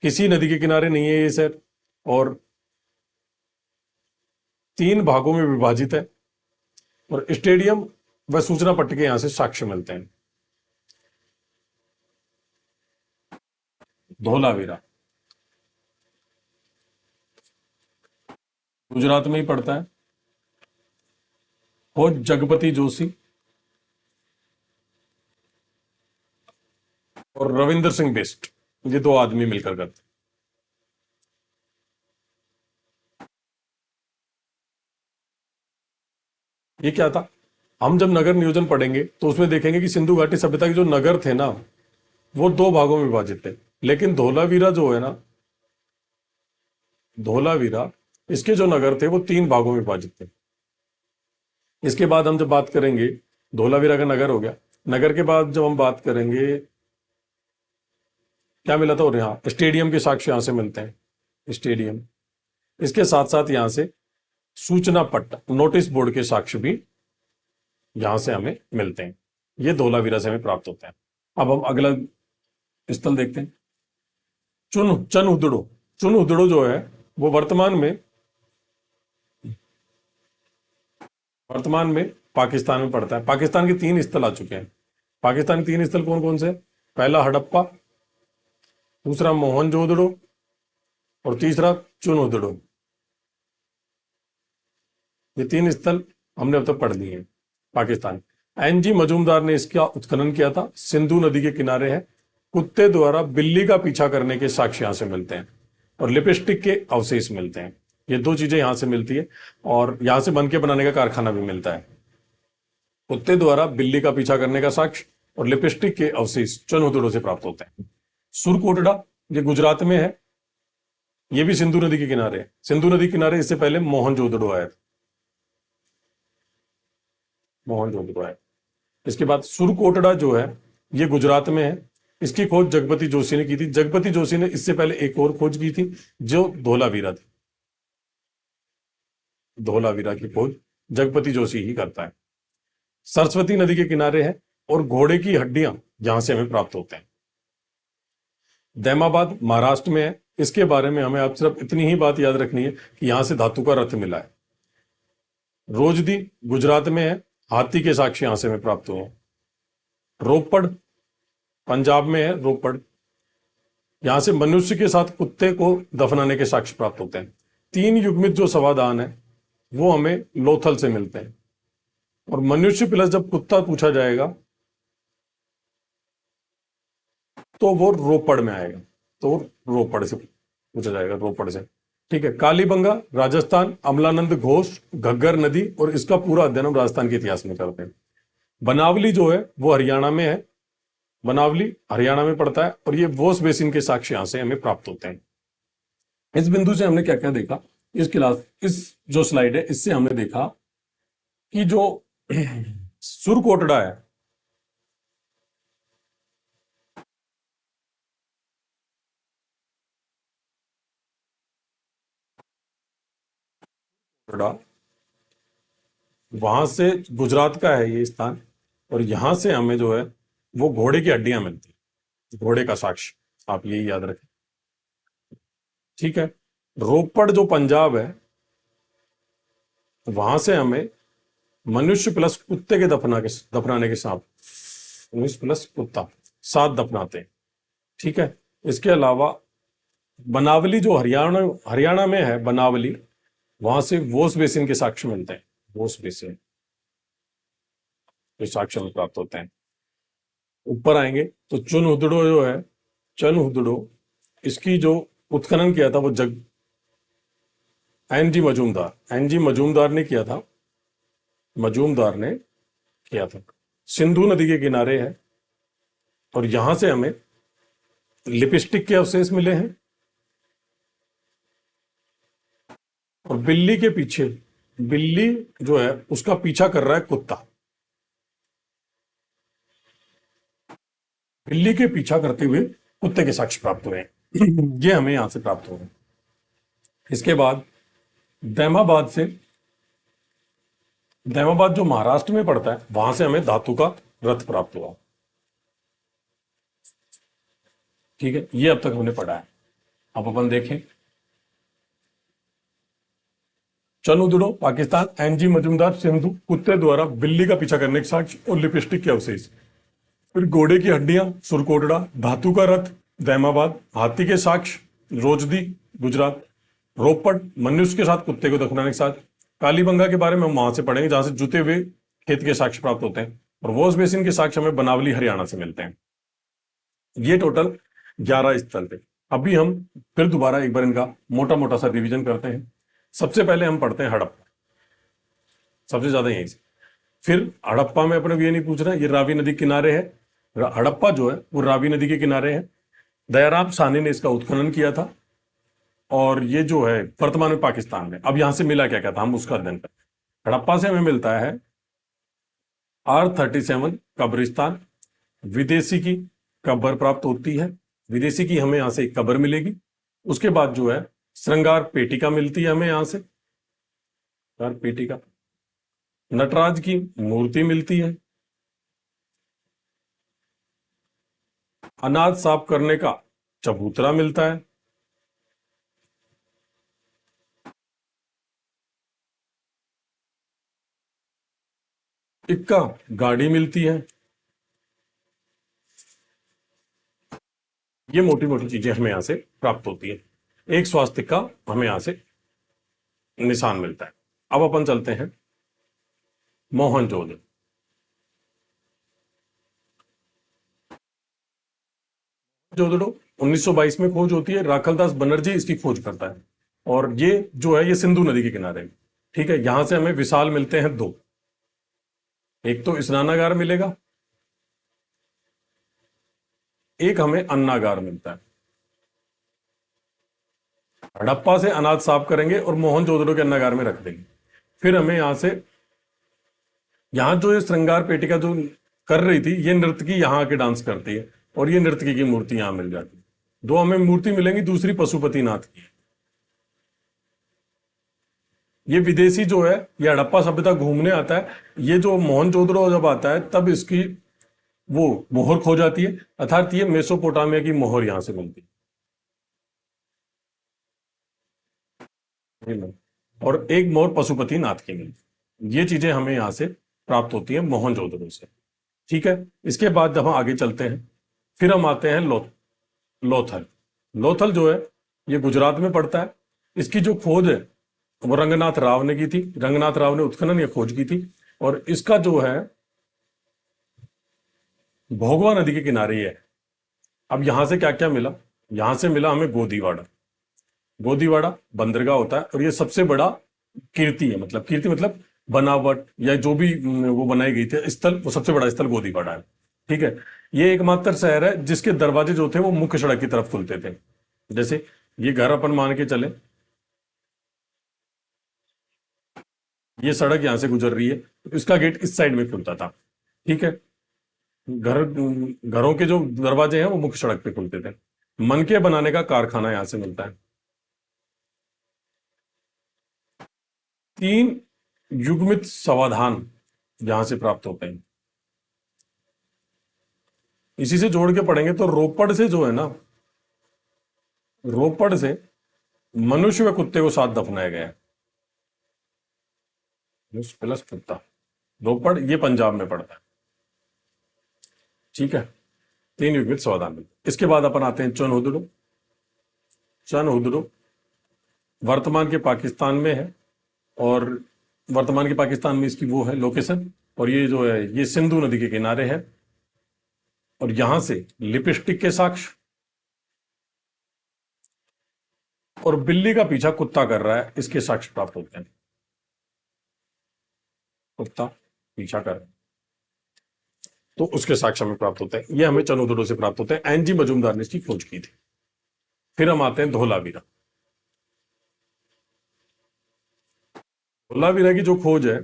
किसी नदी के किनारे नहीं है ये शहर और तीन भागों में विभाजित है और स्टेडियम व सूचना पट्टिके यहां से साक्ष्य मिलते हैं। धोलावीरा गुजरात में ही पड़ता है। खोज जगपति जोशी और रविंद्र सिंह बिष्ट, ये दो आदमी मिलकर करते। ये क्या था? हम जब नगर नियोजन पढ़ेंगे तो उसमें देखेंगे कि सिंधु घाटी सभ्यता के जो नगर थे ना वो दो भागों में विभाजित थे, लेकिन धोलावीरा जो है ना, धोलावीरा, इसके जो नगर थे वो तीन भागों में विभाजित थे। इसके बाद हम जब बात करेंगे, धोलावीरा का नगर हो गया। नगर के बाद जब हम बात करेंगे क्या मिला था, और यहाँ स्टेडियम के साक्ष्य यहां से मिलते हैं, स्टेडियम। इसके साथ साथ यहां से सूचना पट्ट, नोटिस बोर्ड के साक्ष्य भी यहां से हमें मिलते हैं। ये धोलावीरा से हमें प्राप्त होते हैं। अब हम अगला स्थल देखते हैं, चुनहुदड़ो। चुनहुदड़ो जो है वो वर्तमान में पाकिस्तान में पड़ता है। पाकिस्तान के तीन स्थल आ चुके हैं। पाकिस्तान के तीन स्थल कौन कौन से? पहला हड़प्पा, दूसरा मोहनजोदड़ो और तीसरा चुनहुदड़ो। ये तीन स्थल हमने अब तक पढ़ लिए हैं पाकिस्तान। एनजी मजूमदार ने इसका उत्खनन किया था। सिंधु नदी के किनारे है। कुत्ते द्वारा बिल्ली का पीछा करने के साक्ष्य यहां से मिलते हैं और लिपस्टिक के अवशेष मिलते हैं। ये दो चीजें यहां से मिलती है और यहां से बनके बनाने का कारखाना भी मिलता है। कुत्ते द्वारा बिल्ली का पीछा करने का साक्ष्य और लिपस्टिक के अवशेष चुनहुदड़ो से प्राप्त होते हैं। सुरकोटड़ा, ये गुजरात में है। ये भी सिंधु नदी के किनारे है। सिंधु नदी किनारे इससे पहले मोहनजोदड़ो आया था, मोहनजोदड़ो आया। इसके बाद सुरकोटड़ा जो है ये गुजरात में है। इसकी खोज जगपति जोशी ने की थी। जगपति जोशी ने इससे पहले एक और खोज की थी जो धोलावीरा थी। धोलावीरा की खोज जगपति जोशी ही करता है। सरस्वती नदी के किनारे है और घोड़े की हड्डियां यहां से हमें प्राप्त होते हैं। दैमाबाद महाराष्ट्र में है। इसके बारे में हमें अब सिर्फ इतनी ही बात याद रखनी है कि यहां से धातु का रथ मिला है। रोजदी गुजरात में है। हाथी के साक्ष्य यहां से हमें प्राप्त हुए हैं। रोपड़ पंजाब में है। रोपड़, यहां से मनुष्य के साथ कुत्ते को दफनाने के साक्ष्य प्राप्त होते हैं। तीन युग्मित जो समाधान है वो हमें लोथल से मिलते हैं और मनुष्य प्लस जब कुत्ता पूछा जाएगा तो वो रोपड़ में आएगा, तो रोपड़ से पूछा जाएगा, रोपड़ से। ठीक है। कालीबंगा राजस्थान, अमलानंद घोष घग्गर नदी और इसका पूरा अध्ययन हम राजस्थान के इतिहास में करते हैं। बनावली जो है वो हरियाणा में है बनावली हरियाणा में पड़ता है और ये वोस बेसिन के साक्ष्य यहां से हमें प्राप्त होते हैं। इस बिंदु से हमने क्या क्या देखा, इस जो स्लाइड है इससे हमने देखा कि जो सुरकोटड़ा है, वहां से गुजरात का है ये स्थान, और यहां से हमें जो है वो घोड़े की हड्डियां मिलती हैं, घोड़े का साक्ष्य, आप यही याद रखें। ठीक है, रोपड़ जो पंजाब है, वहां से हमें मनुष्य प्लस कुत्ते के दफनाने के साथ, मनुष्य प्लस कुत्ता सात दफनाते हैं। ठीक है, इसके अलावा बनावली जो हरियाणा हरियाणा में है, बनावली, वहां से वोस बेसिन के साक्ष्य मिलते हैं, वोस बेसिन के साक्ष्य में प्राप्त होते हैं। ऊपर आएंगे तो चुन हुदड़ो जो है, चन हुदड़ो, इसकी जो उत्खनन किया था वो एन जी मजूमदार ने किया था, मजूमदार ने किया था। सिंधु नदी के किनारे है और यहां से हमें लिपस्टिक के अवशेष मिले हैं, और बिल्ली के पीछे, बिल्ली जो है उसका पीछा कर रहा है कुत्ता, बिल्ली के पीछा करते हुए कुत्ते के साक्ष्य प्राप्त हुए हैं। ये हमें यहां से प्राप्त हो गए। इसके बाद दहमाबाद जो महाराष्ट्र में पड़ता है, वहां से हमें धातु का रथ प्राप्त हुआ। ठीक है, ये अब तक हमने पढ़ा है। अब अपन देखें, चनुदड़ो पाकिस्तान, एनजी मजूमदार सिंधु, कुत्ते द्वारा बिल्ली का पीछा करने के साक्ष्य और लिपस्टिक के अवशेष। फिर घोड़े की हड्डियां सुरकोटड़ा, धातु का रथ दहमाबाद, हाथी के साक्ष्य रोजदी गुजरात, रोपड़ मनुष्य के साथ कुत्ते को दफनाने के साथ, कालीबंगा के बारे में हम वहां से पढ़ेंगे जहां से जुते हुए खेत के साक्ष्य प्राप्त होते हैं, और वोस बेसिन के साक्ष्य हमें बनावली हरियाणा से मिलते हैं। ये टोटल 11 स्थल थे। अभी हम फिर दोबारा एक बार इनका मोटा मोटा सा रिवीजन करते हैं। सबसे पहले हम पढ़ते हैं हड़प्पा, सबसे ज्यादा यहीं से। फिर हड़प्पा में अपने को ये नहीं पूछ रहा, ये रावी नदी किनारे है, हड़प्पा जो है वो रावी नदी के किनारे है। दयाराम साहनी ने इसका उत्खनन किया था, और ये जो है वर्तमान में पाकिस्तान में। अब यहां से मिला क्या क्या था, हम उसका अध्ययन करें। हड़प्पा से हमें मिलता है R37 कब्रिस्तान, विदेशी की कब्र प्राप्त होती है, विदेशी की हमें यहां से एक कब्र मिलेगी। उसके बाद जो है श्रृंगार पेटिका मिलती है हमें यहां से, पेटिका, नटराज की मूर्ति मिलती है, अनाज साफ करने का चबूतरा मिलता है, इक्का गाड़ी मिलती है। ये मोटी मोटी चीजें हमें यहां से प्राप्त होती है। एक स्वास्थ्य का हमें यहां से निशान मिलता है। अब अपन चलते हैं मोहनजोदड़ो। जोदड़ो 1922 में खोज होती है, राखलदास बनर्जी इसकी खोज करता है, और ये जो है ये सिंधु नदी के किनारे में। ठीक है, यहां से हमें विशाल मिलते हैं दो, एक तो स्नानागार मिलेगा, एक हमें अन्नागार मिलता है। हड़प्पा से अनाज साफ करेंगे और मोहनजोदड़ो के अन्नागार में रख देंगे। फिर हमें यहां से, यहां जो ये श्रृंगार पेटिका जो कर रही थी, ये नर्तकी यहां आके डांस करती है, और ये नर्तकी की मूर्ति यहां मिल जाती है। दो हमें मूर्ति मिलेंगी, दूसरी पशुपतिनाथ की। ये विदेशी जो है ये हड़प्पा सभ्यता घूमने आता है, ये जो मोहनजोदड़ो जब आता है तब इसकी वो मोहर खो जाती है, अर्थात ये मेसोपोटामिया की मोहर यहां से मिलती है, और एक मोहर पशुपतिनाथ की मिलती। ये चीजें हमें यहां से प्राप्त होती है मोहनजोदड़ो से। ठीक है, इसके बाद जब हम आगे चलते हैं, फिर हम आते हैं लोथल। लोथल जो है ये गुजरात में पड़ता है। इसकी जो खोज है वो रंगनाथ राव ने की थी, रंगनाथ राव ने उत्खनन या खोज की थी, और इसका जो है भोगवा नदी के किनारे ही है। अब यहां से क्या क्या मिला, यहां से मिला हमें गोदीवाड़ा। गोदीवाड़ा बंदरगाह होता है, और ये सबसे बड़ा कीर्ति है, मतलब कीर्ति मतलब बनावट या जो भी वो बनाई गई थी स्थल, वो सबसे बड़ा स्थल गोदीवाड़ा है। ठीक है, ये एकमात्र शहर है जिसके दरवाजे जो थे वो मुख्य सड़क की तरफ खुलते थे। जैसे ये घर अपन मान के चले, ये सड़क यहां से गुजर रही है, तो इसका गेट इस साइड में खुलता था। ठीक है। घर घरों के जो दरवाजे हैं वो मुख्य सड़क पे खुलते थे। मनके बनाने का कारखाना यहां से मिलता है। 3 युग्मित समाधान यहां से प्राप्त होते हैं। इसी से जोड़ के पढ़ेंगे तो रोपड़ से जो है ना, रोपड़ से मनुष्य व कुत्ते को साथ दफनाया गया है। प्लस कुत्ता, रोपड़ ये पंजाब में पड़ता है। ठीक है। 3 युग्मित समाधान मिलते हैं। इसके बाद अपन आते हैं चनहुदड़ो। चनहुदड़ो वर्तमान के पाकिस्तान में है, और वर्तमान के पाकिस्तान में इसकी वो है लोकेशन, और ये जो है ये सिंधु नदी के किनारे है, और यहां से लिपस्टिक के साक्ष्य और बिल्ली का पीछा कुत्ता कर रहा है, इसके साक्ष्य प्राप्त होते हैं। कुत्ता पीछा कर, तो उसके साक्ष्य हमें प्राप्त होते हैं। ये हमें चनहुदड़ो से प्राप्त होते हैं। एनजी मजूमदार ने इसकी खोज की थी। फिर हम आते हैं धोलावीरा। धोलावीरा की जो खोज है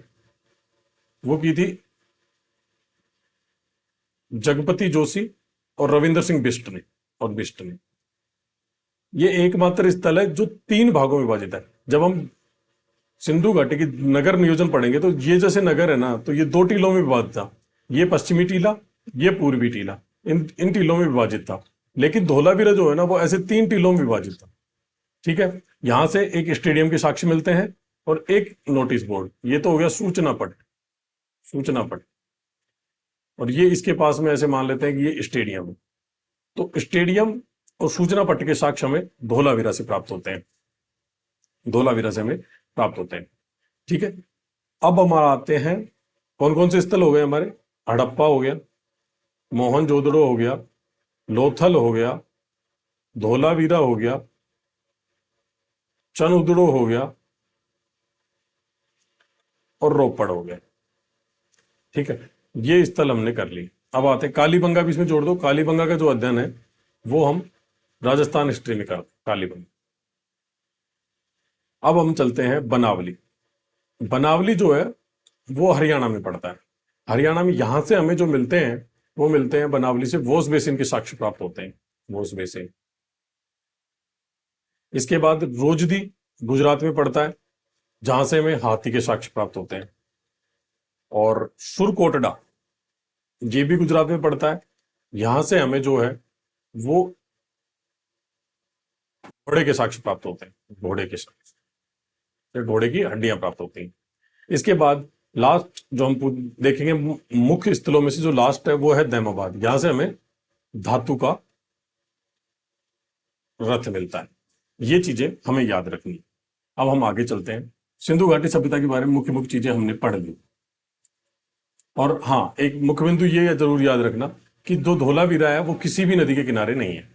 वो की थी जगपति जोशी और रविंद्र सिंह बिष्ट ने। ये एकमात्र स्थल है जो 3 भागों में विभाजित है। जब हम सिंधु घाटी की नगर नियोजन पढ़ेंगे तो ये जैसे नगर है ना, तो ये 2 टीलों में विभाजित था। ये पश्चिमी टीला, ये पूर्वी टीला, इन टीलों में विभाजित था। लेकिन धोलावीरा जो है ना वो ऐसे 3 टीलों में विभाजित था। ठीक है। यहां से एक स्टेडियम के साक्ष्य मिलते हैं और एक नोटिस बोर्ड। ये तो हो गया सूचना पट। और ये इसके पास में ऐसे मान लेते हैं कि ये स्टेडियम है। तो स्टेडियम और सूचना पट के साक्ष्य हमें धोलावीरा से प्राप्त होते हैं। ठीक है। अब हम आते हैं, कौन कौन से स्थल हो गए हमारे? हड़प्पा हो गया, मोहनजोदड़ो हो गया, लोथल हो गया, धोलावीरा हो गया, चनहुदड़ो हो गया, और रोपड़ हो गया। ठीक है। ये स्थल हमने कर ली। अब आते हैं कालीबंगा भी इसमें जोड़ दो। कालीबंगा का जो अध्ययन है वो हम राजस्थान हिस्ट्री में करते हैं, कालीबंगा। अब हम चलते हैं बनावली। बनावली जो है वो हरियाणा में पड़ता है। हरियाणा में यहां से हमें जो मिलते हैं वो मिलते हैं बनावली से वोस बेसिन के साक्ष्य प्राप्त होते हैं। वोस बेसिन। इसके बाद रोजदी गुजरात में पड़ता है, जहां से हमें हाथी के साक्ष्य प्राप्त होते हैं। और सुरकोटडा ये भी गुजरात में पड़ता है, यहां से हमें जो है वो घोड़े के साक्ष्य प्राप्त होते हैं। घोड़े के साक्ष्य, घोड़े की हड्डियां प्राप्त होती हैं। इसके बाद लास्ट जो हम देखेंगे मुख्य स्थलों में से जो लास्ट है वो है दैमाबाद। यहां से हमें धातु का रथ मिलता है। ये चीजें हमें याद रखनी। अब हम आगे चलते हैं। सिंधु घाटी सभ्यता के बारे में मुख्य मुख्य चीजें हमने पढ़ ली। और हाँ, एक मुख्य बिंदु ये जरूर याद रखना कि जो धोलावीरा है वो किसी भी नदी के किनारे नहीं है।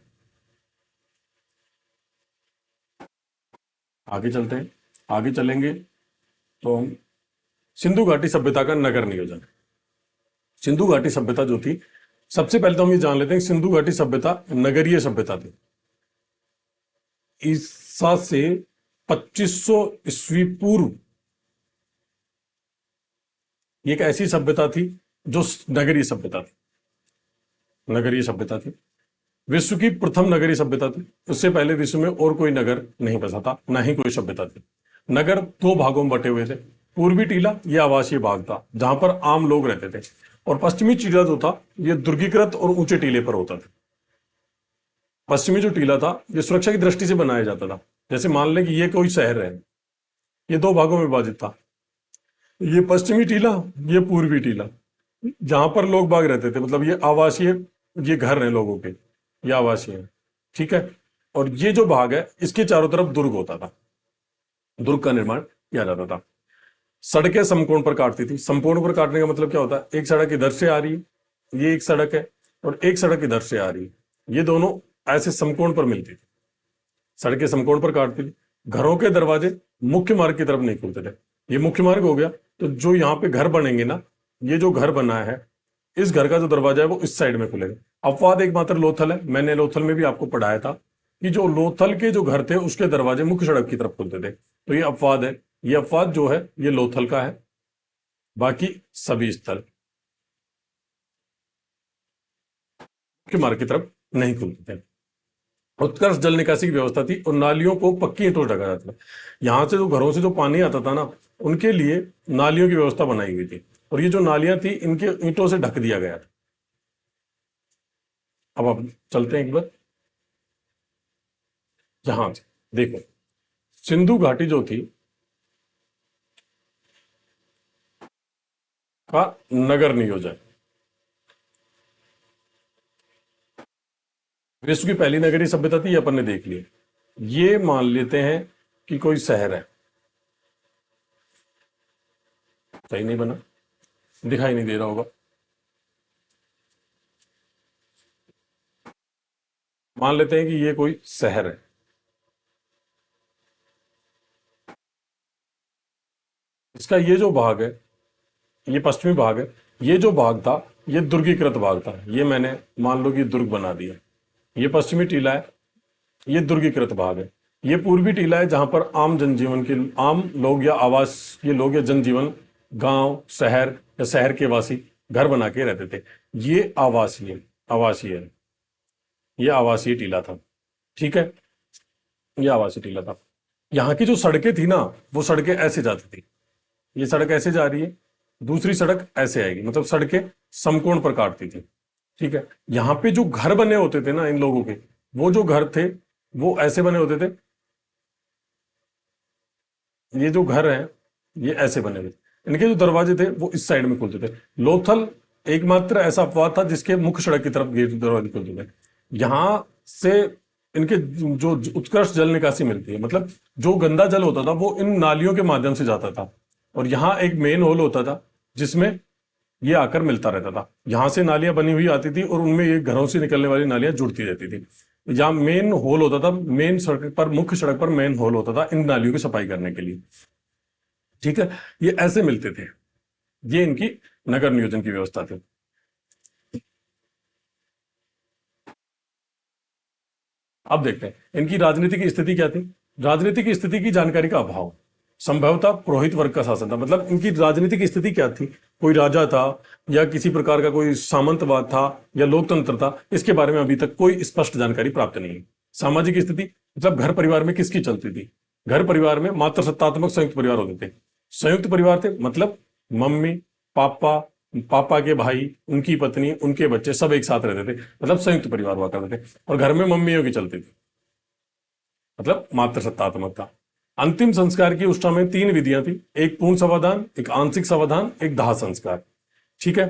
आगे चलते हैं। आगे चलेंगे तो हम सिंधु घाटी सभ्यता का नगर नियोजन। सिंधु घाटी सभ्यता जो थी, सबसे पहले तो हम ये जान लेते हैं सिंधु घाटी सभ्यता नगरीय सभ्यता थी। ईसा से 2500 ईस्वी पूर्व ये एक ऐसी सभ्यता थी जो नगरीय सभ्यता थी। विश्व की प्रथम नगरीय सभ्यता थी। उससे पहले विश्व में और कोई नगर नहीं बसा था, ना ही कोई सभ्यता थी। नगर 2 भागों में बटे हुए थे। पूर्वी टीला ये आवासीय भाग था जहां पर आम लोग रहते थे, और पश्चिमी टीला जो था ये दुर्गीकृत और ऊंचे टीले पर होता था। पश्चिमी जो टीला था ये सुरक्षा की दृष्टि से बनाया जाता था। जैसे मान लें कि ये कोई शहर है, ये 2 भागों में विभाजित था। ये पश्चिमी टीला, ये पूर्वी टीला, जहां पर लोग बाग रहते थे, मतलब ये आवासीय, ये घर हैं लोगों के, ये आवासीय है। ठीक है। और ये जो भाग है इसके चारों तरफ दुर्ग होता था, दुर्ग का निर्माण किया जाता था। सड़कें समकोण पर काटती थी। समकोण पर काटने का मतलब क्या होता है? एक सड़क इधर से आ रही है, ये एक सड़क है, और एक सड़क इधर से आ रही है, ये दोनों ऐसे समकोण पर मिलती थी। सड़कें समकोण पर काटती थी। घरों के दरवाजे मुख्य मार्ग की तरफ नहीं खुलते थे। ये मुख्य मार्ग हो गया, तो जो यहाँ पे घर बनेंगे ना, ये जो घर बना है इस घर का जो दरवाजा है वो इस साइड में खुलेगा। अपवाद एकमात्र लोथल है, मैंने लोथल में भी आपको पढ़ाया था कि जो लोथल के जो घर थे उसके दरवाजे मुख्य सड़क की तरफ खुलते थे, तो ये अपवाद है। ये अपवाद जो है ये लोथल का है, बाकी सभी स्थल मुख्य मार्ग की तरफ नहीं खुलते थे। उत्कर्ष जल निकासी की व्यवस्था थी और नालियों को पक्की ईंटों से ढका जाता था। यहां से जो घरों से जो पानी आता था ना, उनके लिए नालियों की व्यवस्था बनाई हुई थी, और ये जो नालियां थी इनके ईंटों से ढक दिया गया था। अब आप चलते हैं एक बार यहां से, देखो सिंधु घाटी जो थी का नगर नियोजन, विश्व की पहली नगरीय सभ्यता थी, ये अपन ने देख लिया। ये मान लेते हैं कि कोई शहर है, सही नहीं बना, दिखाई नहीं दे रहा होगा। मान लेते हैं कि ये कोई शहर है, इसका ये जो भाग है ये पश्चिमी भाग है, ये जो भाग था ये दुर्गीकृत भाग था, ये मैंने मान लो कि दुर्ग बना दिया। ये पश्चिमी टीला है, ये दुर्गीकृत भाग है। ये पूर्वी टीला है जहां पर आम जनजीवन के आम लोग या आवासीय लोग या जनजीवन, गांव शहर या शहर के वासी घर बना के रहते थे। ये आवासीय आवासीय है, ये आवासीय टीला था। ठीक है, ये आवासीय टीला था। यहाँ की जो सड़कें थी ना, वो सड़कें ऐसे जाती थी, ये सड़क ऐसे जा रही है, दूसरी सड़क ऐसे आएगी, मतलब सड़कें समकोण पर काटती थी। ठीक है, यहाँ पे जो घर बने होते थे ना इन लोगों के, वो जो घर थे वो ऐसे बने होते थे, ये जो घर है ये ऐसे बने हुए थे। इनके जो दरवाजे थे वो इस साइड में खुलते थे। लोथल एकमात्र ऐसा अपवाद था जिसके मुख्य सड़क की तरफ गेट दरवाजे खुलते थे। यहां से इनके जो उत्कृष्ट जल निकासी मिलती है, मतलब जो गंदा जल होता था वो इन नालियों के माध्यम से जाता था, और यहाँ एक मेन होल होता था जिसमें ये आकर मिलता रहता था। यहां से नालियां बनी हुई आती थी और उनमें ये घरों से निकलने वाली नालियां जुड़ती रहती थी। जहां मेन होल होता था, मेन सड़क पर, मुख्य सड़क पर मेन होल होता था इन नालियों की सफाई करने के लिए। ठीक है, ये ऐसे मिलते थे, ये इनकी नगर नियोजन की व्यवस्था थी। अब देखते हैं इनकी राजनीतिक स्थिति क्या थी। राजनीतिक स्थिति की जानकारी का अभाव, संभवतः पुरोहित वर्ग का शासन था। मतलब इनकी राजनीतिक स्थिति क्या थी, कोई राजा था या किसी प्रकार का कोई सामंतवाद था या लोकतंत्र था, इसके बारे में अभी तक कोई स्पष्ट जानकारी प्राप्त नहीं है। सामाजिक स्थिति, मतलब घर परिवार में किसकी चलती थी। घर परिवार में मात्र सत्तात्मक संयुक्त परिवार होते थे। संयुक्त परिवार थे मतलब मम्मी पापा, पापा के भाई, उनकी पत्नी, उनके बच्चे सब एक साथ रहते थे, मतलब संयुक्त परिवार हुआ करते थे। और घर में मम्मियों की चलती थी, मतलब मात्र सत्तात्मक था। अंतिम संस्कार की उस समय 3 विधियां थी, एक पूर्ण समाधान, एक आंशिक समाधान, एक दाह संस्कार। ठीक है,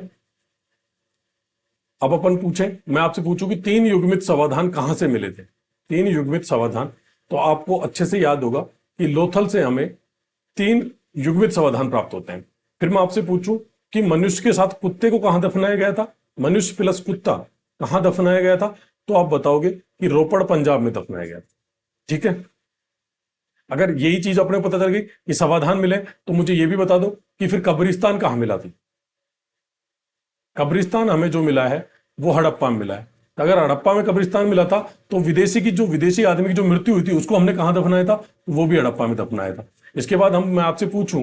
अब अपन पूछें, मैं आपसे पूछूं कि 3 युग्मित समाधान कहां से मिले थे। 3 युग्मित समाधान, तो आपको अच्छे से याद होगा कि लोथल से हमें 3 युग्मित समाधान प्राप्त होते हैं। फिर मैं आपसे पूछूं कि मनुष्य के साथ कुत्ते को कहां दफनाया गया था, मनुष्य प्लस कुत्ता कहां दफनाया गया था, तो आप बताओगे कि रोपड़ पंजाब में दफनाया गया था। ठीक है, अगर यही चीज अपने को पता चल गई कि समाधान मिले, तो मुझे यह भी बता दो कि फिर कब्रिस्तान कहां मिला था। कब्रिस्तान हमें जो मिला है वो हड़प्पा में मिला है। तो अगर हड़प्पा में कब्रिस्तान मिला था, तो विदेशी आदमी की जो मृत्यु हुई थी उसको हमने कहां दफनाया था, तो वो भी हड़प्पा में दफनाया था। इसके बाद मैं आपसे पूछूं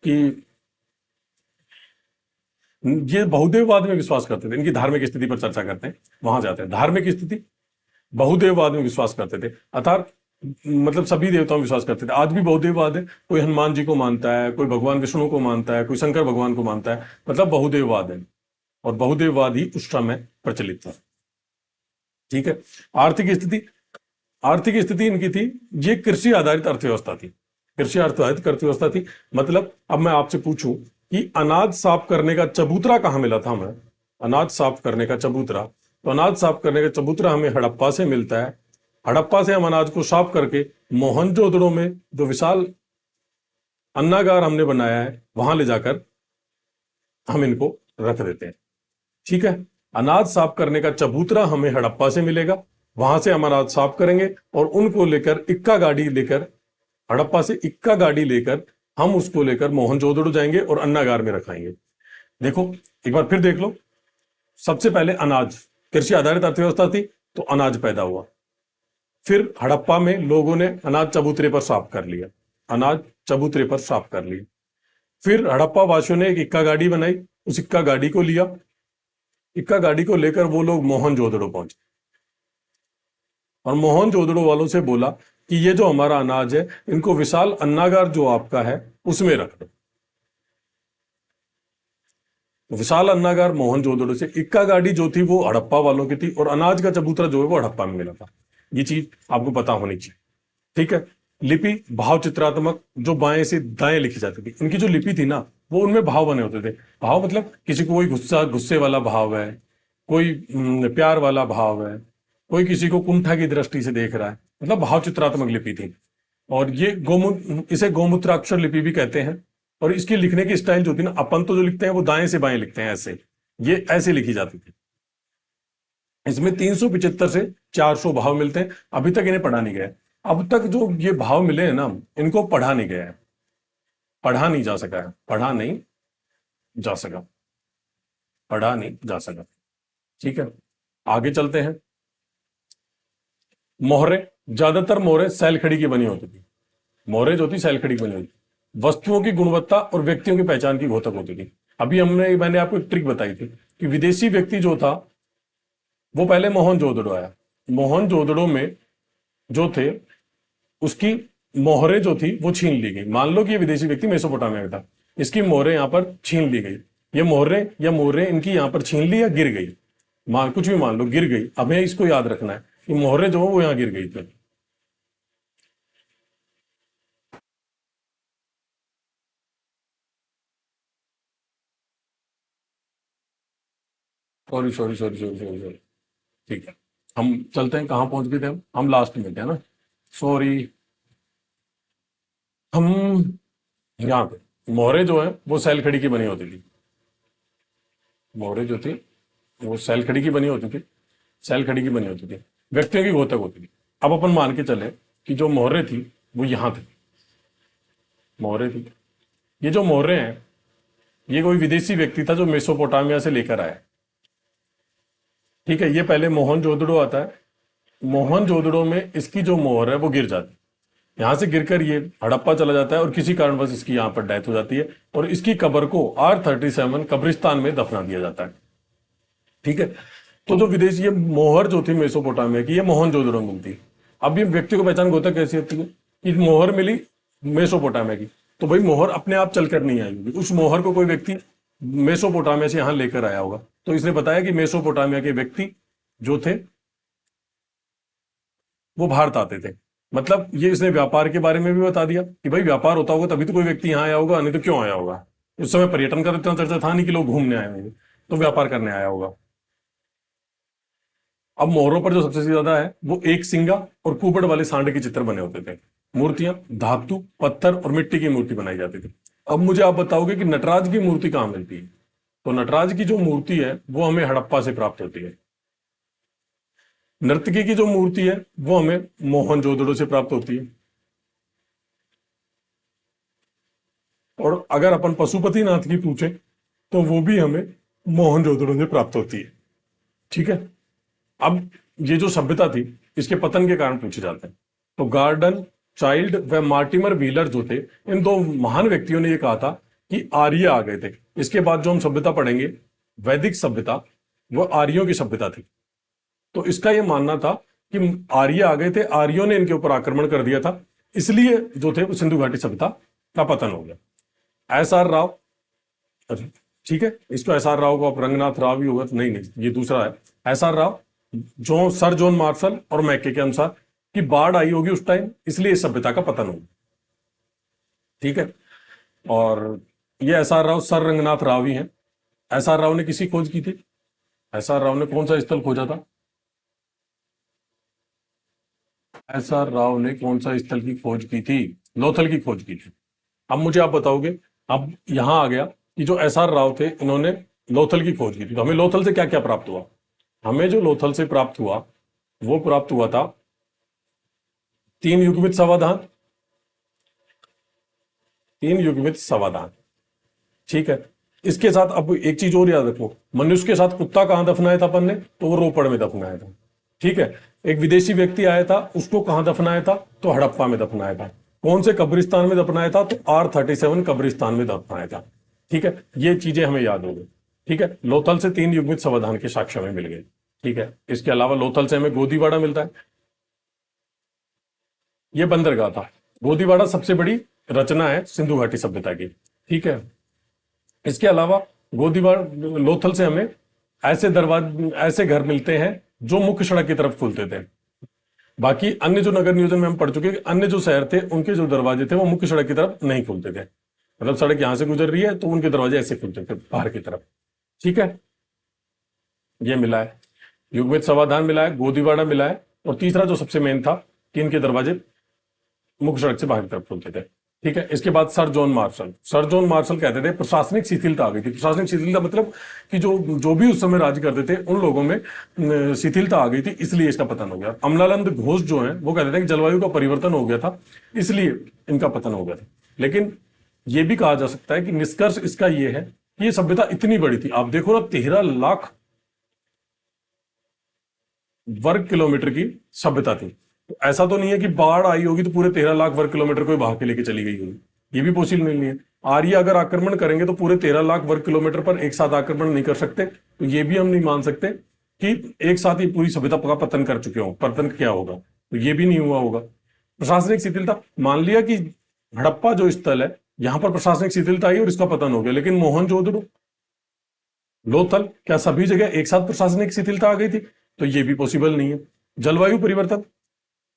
कि ये बहुदेववाद में विश्वास करते थे, इनकी धार्मिक स्थिति पर चर्चा करते हैं, वहां जाते हैं। धार्मिक स्थिति, बहुदेववाद में विश्वास करते थे, अर्थात मतलब सभी देवताओं में विश्वास करते थे। आज भी बहुदेववाद है, कोई हनुमान जी को मानता है, कोई भगवान विष्णु को मानता है, कोई शंकर भगवान को मानता है, मतलब बहुदेववाद है, और बहुदेववाद ही उस समय प्रचलित था। ठीक है, आर्थिक स्थिति, आर्थिक स्थिति इनकी थी, ये कृषि आधारित अर्थव्यवस्था थी, कृषि आधारित अर्थव्यवस्था थी। मतलब अब मैं आपसे पूछूं कि अनाज साफ करने का चबूतरा कहां मिला था हमें, अनाज साफ करने का चबूतरा, तो अनाज साफ करने का चबूतरा हमें हड़प्पा से मिलता है। हड़प्पा से हम अनाज को साफ करके मोहनजोदड़ो में जो विशाल अन्नागार हमने बनाया है वहां ले जाकर हम इनको रख देते हैं। ठीक है, अनाज साफ करने का चबूतरा हमें हड़प्पा से मिलेगा, वहां से हम अनाज साफ करेंगे और उनको लेकर इक्का गाड़ी लेकर, हड़प्पा से इक्का गाड़ी लेकर हम उसको लेकर मोहनजोदड़ो जाएंगे और अन्नागार में रखाएंगे। देखो एक बार फिर देख लो, सबसे पहले अनाज, कृषि आधारित अर्थव्यवस्था थी तो अनाज पैदा हुआ। फिर हड़प्पा में लोगों ने अनाज चबूतरे पर साफ कर लिया, अनाज चबूतरे पर साफ कर लिया। फिर हड़प्पा वासियों ने एक इक्का गाड़ी बनाई, उस इक्का गाड़ी को लिया, इक्का गाड़ी को लेकर वो लोग मोहनजोदड़ो पहुंचे और मोहनजोदड़ो वालों से बोला कि ये जो हमारा अनाज है इनको विशाल अन्नागार जो आपका है उसमें रख दो। विशाल अन्नागार मोहनजोदड़ो से, इक्का गाड़ी जो थी वो हड़प्पा वालों की थी और अनाज का चबूतरा जो है वो हड़प्पा में मिला था। ये चीज आपको पता होनी चाहिए। ठीक है। लिपि भाव चित्रात्मक, जो बाएं से दाएं लिखी जाती थी, इनकी जो लिपि थी ना वो उनमें भाव बने होते थे। भाव मतलब किसी को कोई गुस्से वाला भाव है, कोई प्यार वाला भाव है, कोई किसी को कुंठा की दृष्टि से देख रहा है, मतलब भाव चित्रात्मक लिपि थी। और ये इसे गोमूत्राक्षर लिपि भी कहते हैं। और इसकी लिखने की स्टाइल जो थी ना, अपन तो जो लिखते हैं वो दाएं से बाएं लिखते हैं, ऐसे ये ऐसे लिखी जाती थी। इसमें 375 से 400 भाव मिलते हैं। अभी तक इन्हें पढ़ा नहीं गया। अब तक जो ये भाव मिले हैं ना, इनको पढ़ा नहीं गया है, पढ़ा नहीं जा सका है, पढ़ा नहीं जा सका, पढ़ा नहीं जा सका। ठीक है, आगे चलते हैं। मोहरे, ज्यादातर मोहरे सैलखड़ी की बनी होती थी। मोहरे जो थी सैलखड़ी की बनी होती थी। वस्तुओं की गुणवत्ता और व्यक्तियों की पहचान की घोतक होती थी। अभी मैंने आपको एक ट्रिक बताई थी कि विदेशी व्यक्ति जो था वो पहले मोहनजोदड़ो आया। मोहनजोदड़ो में जो थे उसकी मोहरे जो थी वो छीन ली गई। मान लो कि ये विदेशी व्यक्ति मेसोपोटामिया में था, इसकी मोहरे यहां पर छीन ली गई। ये मोहरे या मोहरे इनकी यहां पर छीन ली या गिर गई, मान कुछ भी मान लो, गिर गई। हमें इसको याद रखना है कि मोहरे जो है वो यहां गिर गई थी। Sorry sorry sorry sorry sorry sorry. ठीक है, हम चलते हैं। कहाँ पहुंच गए थे हम लास्ट में थे ना, सॉरी। हम यहाँ पे मोहरे जो है वो सैलखड़ी की बनी होती थी। मोहरे जो थी वो सैलखड़ी की बनी होती थी, सैलखड़ी की बनी होती थी, व्यक्तियों की घोतक होती थी। अब अपन मान के चले कि जो मोहरे थी वो यहाँ थी, मोहरे थी। ये जो मोहरे हैं ये कोई विदेशी व्यक्ति था जो मेसोपोटामिया से लेकर आया। ठीक है, ये पहले मोहनजोदड़ो आता है। मोहनजोदड़ो में इसकी जो मोहर है वो गिर जाती है, यहां से गिरकर ये हड़प्पा चला जाता है और किसी कारणवश इसकी यहां पर डेथ हो जाती है और इसकी कब्र को R37 कब्रिस्तान में दफना दिया जाता है। ठीक है, तो जो विदेशी ये मोहर जो थी मेसोपोटामिया की, ये मोहनजोदड़ो में मिलती है। अब ये व्यक्ति को पहचान होता कैसी होती है कि मोहर मिली मेसोपोटामिया की, तो भाई मोहर अपने आप चलकर नहीं आई होगी, उस मोहर को कोई व्यक्ति मेसोपोटामिया से यहां लेकर आया होगा। तो इसने बताया कि मेसोपोटामिया के व्यक्ति जो थे वो भारत आते थे। मतलब ये इसने व्यापार के बारे में भी बता दिया कि भाई व्यापार होता होगा तभी तो कोई व्यक्ति यहाँ आया होगा, नहीं तो क्यों आया होगा। उस समय पर्यटन का तो इतना चर्चा था नहीं कि लोग घूमने आए होंगे, तो व्यापार करने आया होगा। अब मोहरों पर जो सबसे ज्यादा है वो एक सिंगा और कुबड़ वाले सांड के चित्र बने होते थे। मूर्तियां धातु, पत्थर और मिट्टी की मूर्ति बनाई जाती थी। अब मुझे आप बताओगे कि नटराज की मूर्ति कहां मिलती है? तो नटराज की जो मूर्ति है वो हमें हड़प्पा से प्राप्त होती है। नर्तकी की जो मूर्ति है वो हमें मोहनजोदड़ो से प्राप्त होती है। और अगर अपन पशुपतिनाथ की पूछे तो वो भी हमें मोहनजोदड़ो से प्राप्त होती है। ठीक है, अब ये जो सभ्यता थी इसके पतन के कारण पूछे जाते हैं। तो गार्डन चाइल्ड व मार्टिमर व्हीलर जो थे, इन दो महान व्यक्तियों ने ये कहा था कि आर्य आ गए थे। इसके बाद जो हम सभ्यता पढ़ेंगे वैदिक सभ्यता, वो आर्यों की सभ्यता थी। तो इसका यह मानना था कि आर्य आ गए थे, आर्यों ने इनके ऊपर आक्रमण कर दिया था, इसलिए जो थे वो सिंधु घाटी सभ्यता का पतन हो गया। S R राव, ठीक है, इसको S R राव को आप रंगनाथ राव ही होगा, तो नहीं नहीं ये दूसरा है। S R राव, जो सर जॉन मार्शल और मैके के अनुसार कि बाढ़ आई होगी उस टाइम, इसलिए इस सभ्यता का पतन होगा। ठीक है, और ये S R Rao sir Ranganath Rao ही हैं। S R राव ने किसी खोज की थी? S R राव ने कौन सा स्थल खोजा था? S R राव ने कौन सा स्थल की खोज की थी? लोथल की खोज की थी। अब मुझे आप बताओगे, अब यहां आ गया कि जो S R राव थे इन्होंने लोथल की खोज की थी, तो हमें लोथल से क्या क्या प्राप्त हुआ? हमें जो लोथल से प्राप्त हुआ वो प्राप्त हुआ था 3 युग्मित समाधान, 3 युग्मित समाधान। ठीक है, इसके साथ अब एक चीज और याद रखो, मनुष्य के साथ कुत्ता कहां दफनाया था अपन ने, तो वो रोपड़ में दफनाया था। ठीक है। एक विदेशी व्यक्ति आया था, उसको कहां दफनाया था, तो हड़प्पा में दफनाया था। कौन से कब्रिस्तान में दफनाया था, तो R37 कब्रिस्तान में दफनाया था। ठीक है, ये चीजें हमें याद होगी। ठीक है, लोथल से 3 युग्मित संविधान के साक्ष्य में मिल गए। ठीक है, इसके अलावा लोथल से हमें गोदीवाड़ा मिलता है, ये बंदरगाह था। गोदीवाड़ा सबसे बड़ी रचना है सिंधु घाटी सभ्यता की। ठीक है, इसके अलावा गोदीवाड़ा लोथल से हमें ऐसे दरवाजे, ऐसे घर मिलते हैं जो मुख्य सड़क की तरफ खुलते थे। बाकी अन्य जो नगर नियोजन में हम पढ़ चुके हैं, अन्य जो शहर थे उनके जो दरवाजे थे वो मुख्य सड़क की तरफ नहीं खुलते थे। मतलब सड़क यहां से गुजर रही है तो उनके दरवाजे ऐसे खुलते थे बाहर की तरफ। ठीक है, ये मिला है, युगवेद समाधान मिला है, गोदीवाड़ा मिला है, और तीसरा जो सबसे मेन था कि इनके दरवाजे मुख्य सड़क से बाहर की तरफ खुलते थे। ठीक है, इसके बाद sir John Marshall. Sir John Marshall कहते थे प्रशासनिक शिथिलता आ गई थी। प्रशासनिक शिथिलता मतलब कि जो जो भी उस समय राज्य करते थे उन लोगों में शिथिलता आ गई थी, इसलिए इसका पतन हो गया। अमलानंद घोष जो है वो कहते थे कि जलवायु का परिवर्तन हो गया था, इसलिए इनका पतन हो गया था। लेकिन यह भी कहा जा सकता है कि निष्कर्ष इसका यह है कि यह सभ्यता इतनी बड़ी थी। आप देखो ना, 13 लाख वर्ग किलोमीटर की सभ्यता थी। तो ऐसा तो नहीं है कि बाढ़ आई होगी तो पूरे 13 लाख वर्ग किलोमीटर को बहा के लेके चली गई होगी, ये भी पॉसिबल नहीं है। आर्य अगर आक्रमण करेंगे तो पूरे 13 लाख वर्ग किलोमीटर पर एक साथ आक्रमण नहीं कर सकते, तो ये भी हम नहीं मान सकते कि एक साथ ही पूरी सभ्यता का पतन कर चुके हो। पतन क्या होगा, तो ये भी नहीं हुआ होगा। प्रशासनिक शिथिलता, मान लिया कि हड़प्पा जो स्थल है यहां पर प्रशासनिक शिथिलता आई और इसका पतन हो गया, लेकिन मोहनजोदड़ो, लोथल, क्या सभी जगह एक साथ प्रशासनिक शिथिलता आ गई थी, तो ये भी पॉसिबल नहीं है। जलवायु परिवर्तन,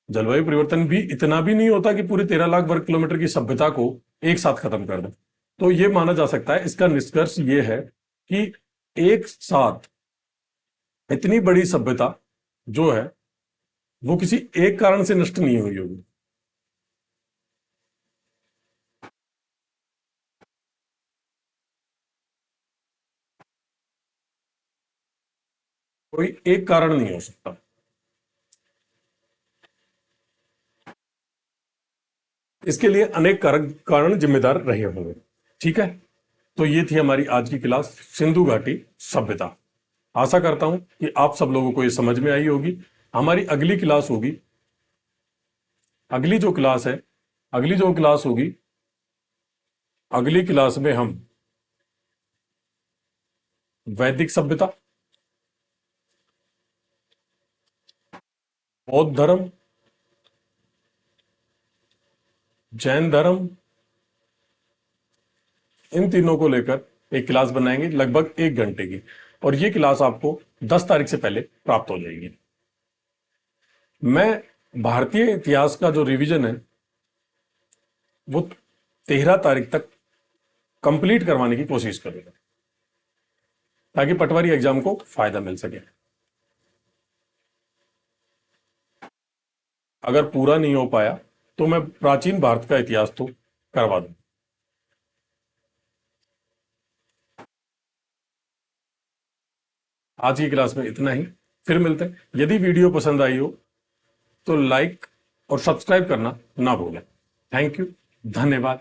जलवायु परिवर्तन भी इतना भी नहीं होता कि पूरे 13 लाख वर्ग किलोमीटर की सभ्यता को एक साथ खत्म कर दे। तो यह माना जा सकता है, इसका निष्कर्ष यह है कि एक साथ इतनी बड़ी सभ्यता जो है वो किसी एक कारण से नष्ट नहीं हुई होगी। कोई एक कारण नहीं हो सकता। इसके लिए अनेक कारण जिम्मेदार रहे होंगे। ठीक है, तो ये थी हमारी आज की क्लास, सिंधु घाटी सभ्यता। आशा करता हूं कि आप सब लोगों को ये समझ में आई होगी। हमारी अगली क्लास होगी, अगली जो क्लास है, अगली जो क्लास होगी, अगली क्लास में हम वैदिक सभ्यता, बौद्ध धर्म, जैन धर्म, इन तीनों को लेकर एक क्लास बनाएंगे लगभग 1 घंटे की, और ये क्लास आपको 10 तारीख से पहले प्राप्त हो जाएगी। मैं भारतीय इतिहास का जो रिवीजन है वो 13 तारीख तक कंप्लीट करवाने की कोशिश करूंगा, ताकि पटवारी एग्जाम को फायदा मिल सके। अगर पूरा नहीं हो पाया तो मैं प्राचीन भारत का इतिहास तो करवा दूं। आज की क्लास में इतना ही, फिर मिलते हैं। यदि वीडियो पसंद आई हो तो लाइक और सब्सक्राइब करना ना भूलें। थैंक यू, धन्यवाद।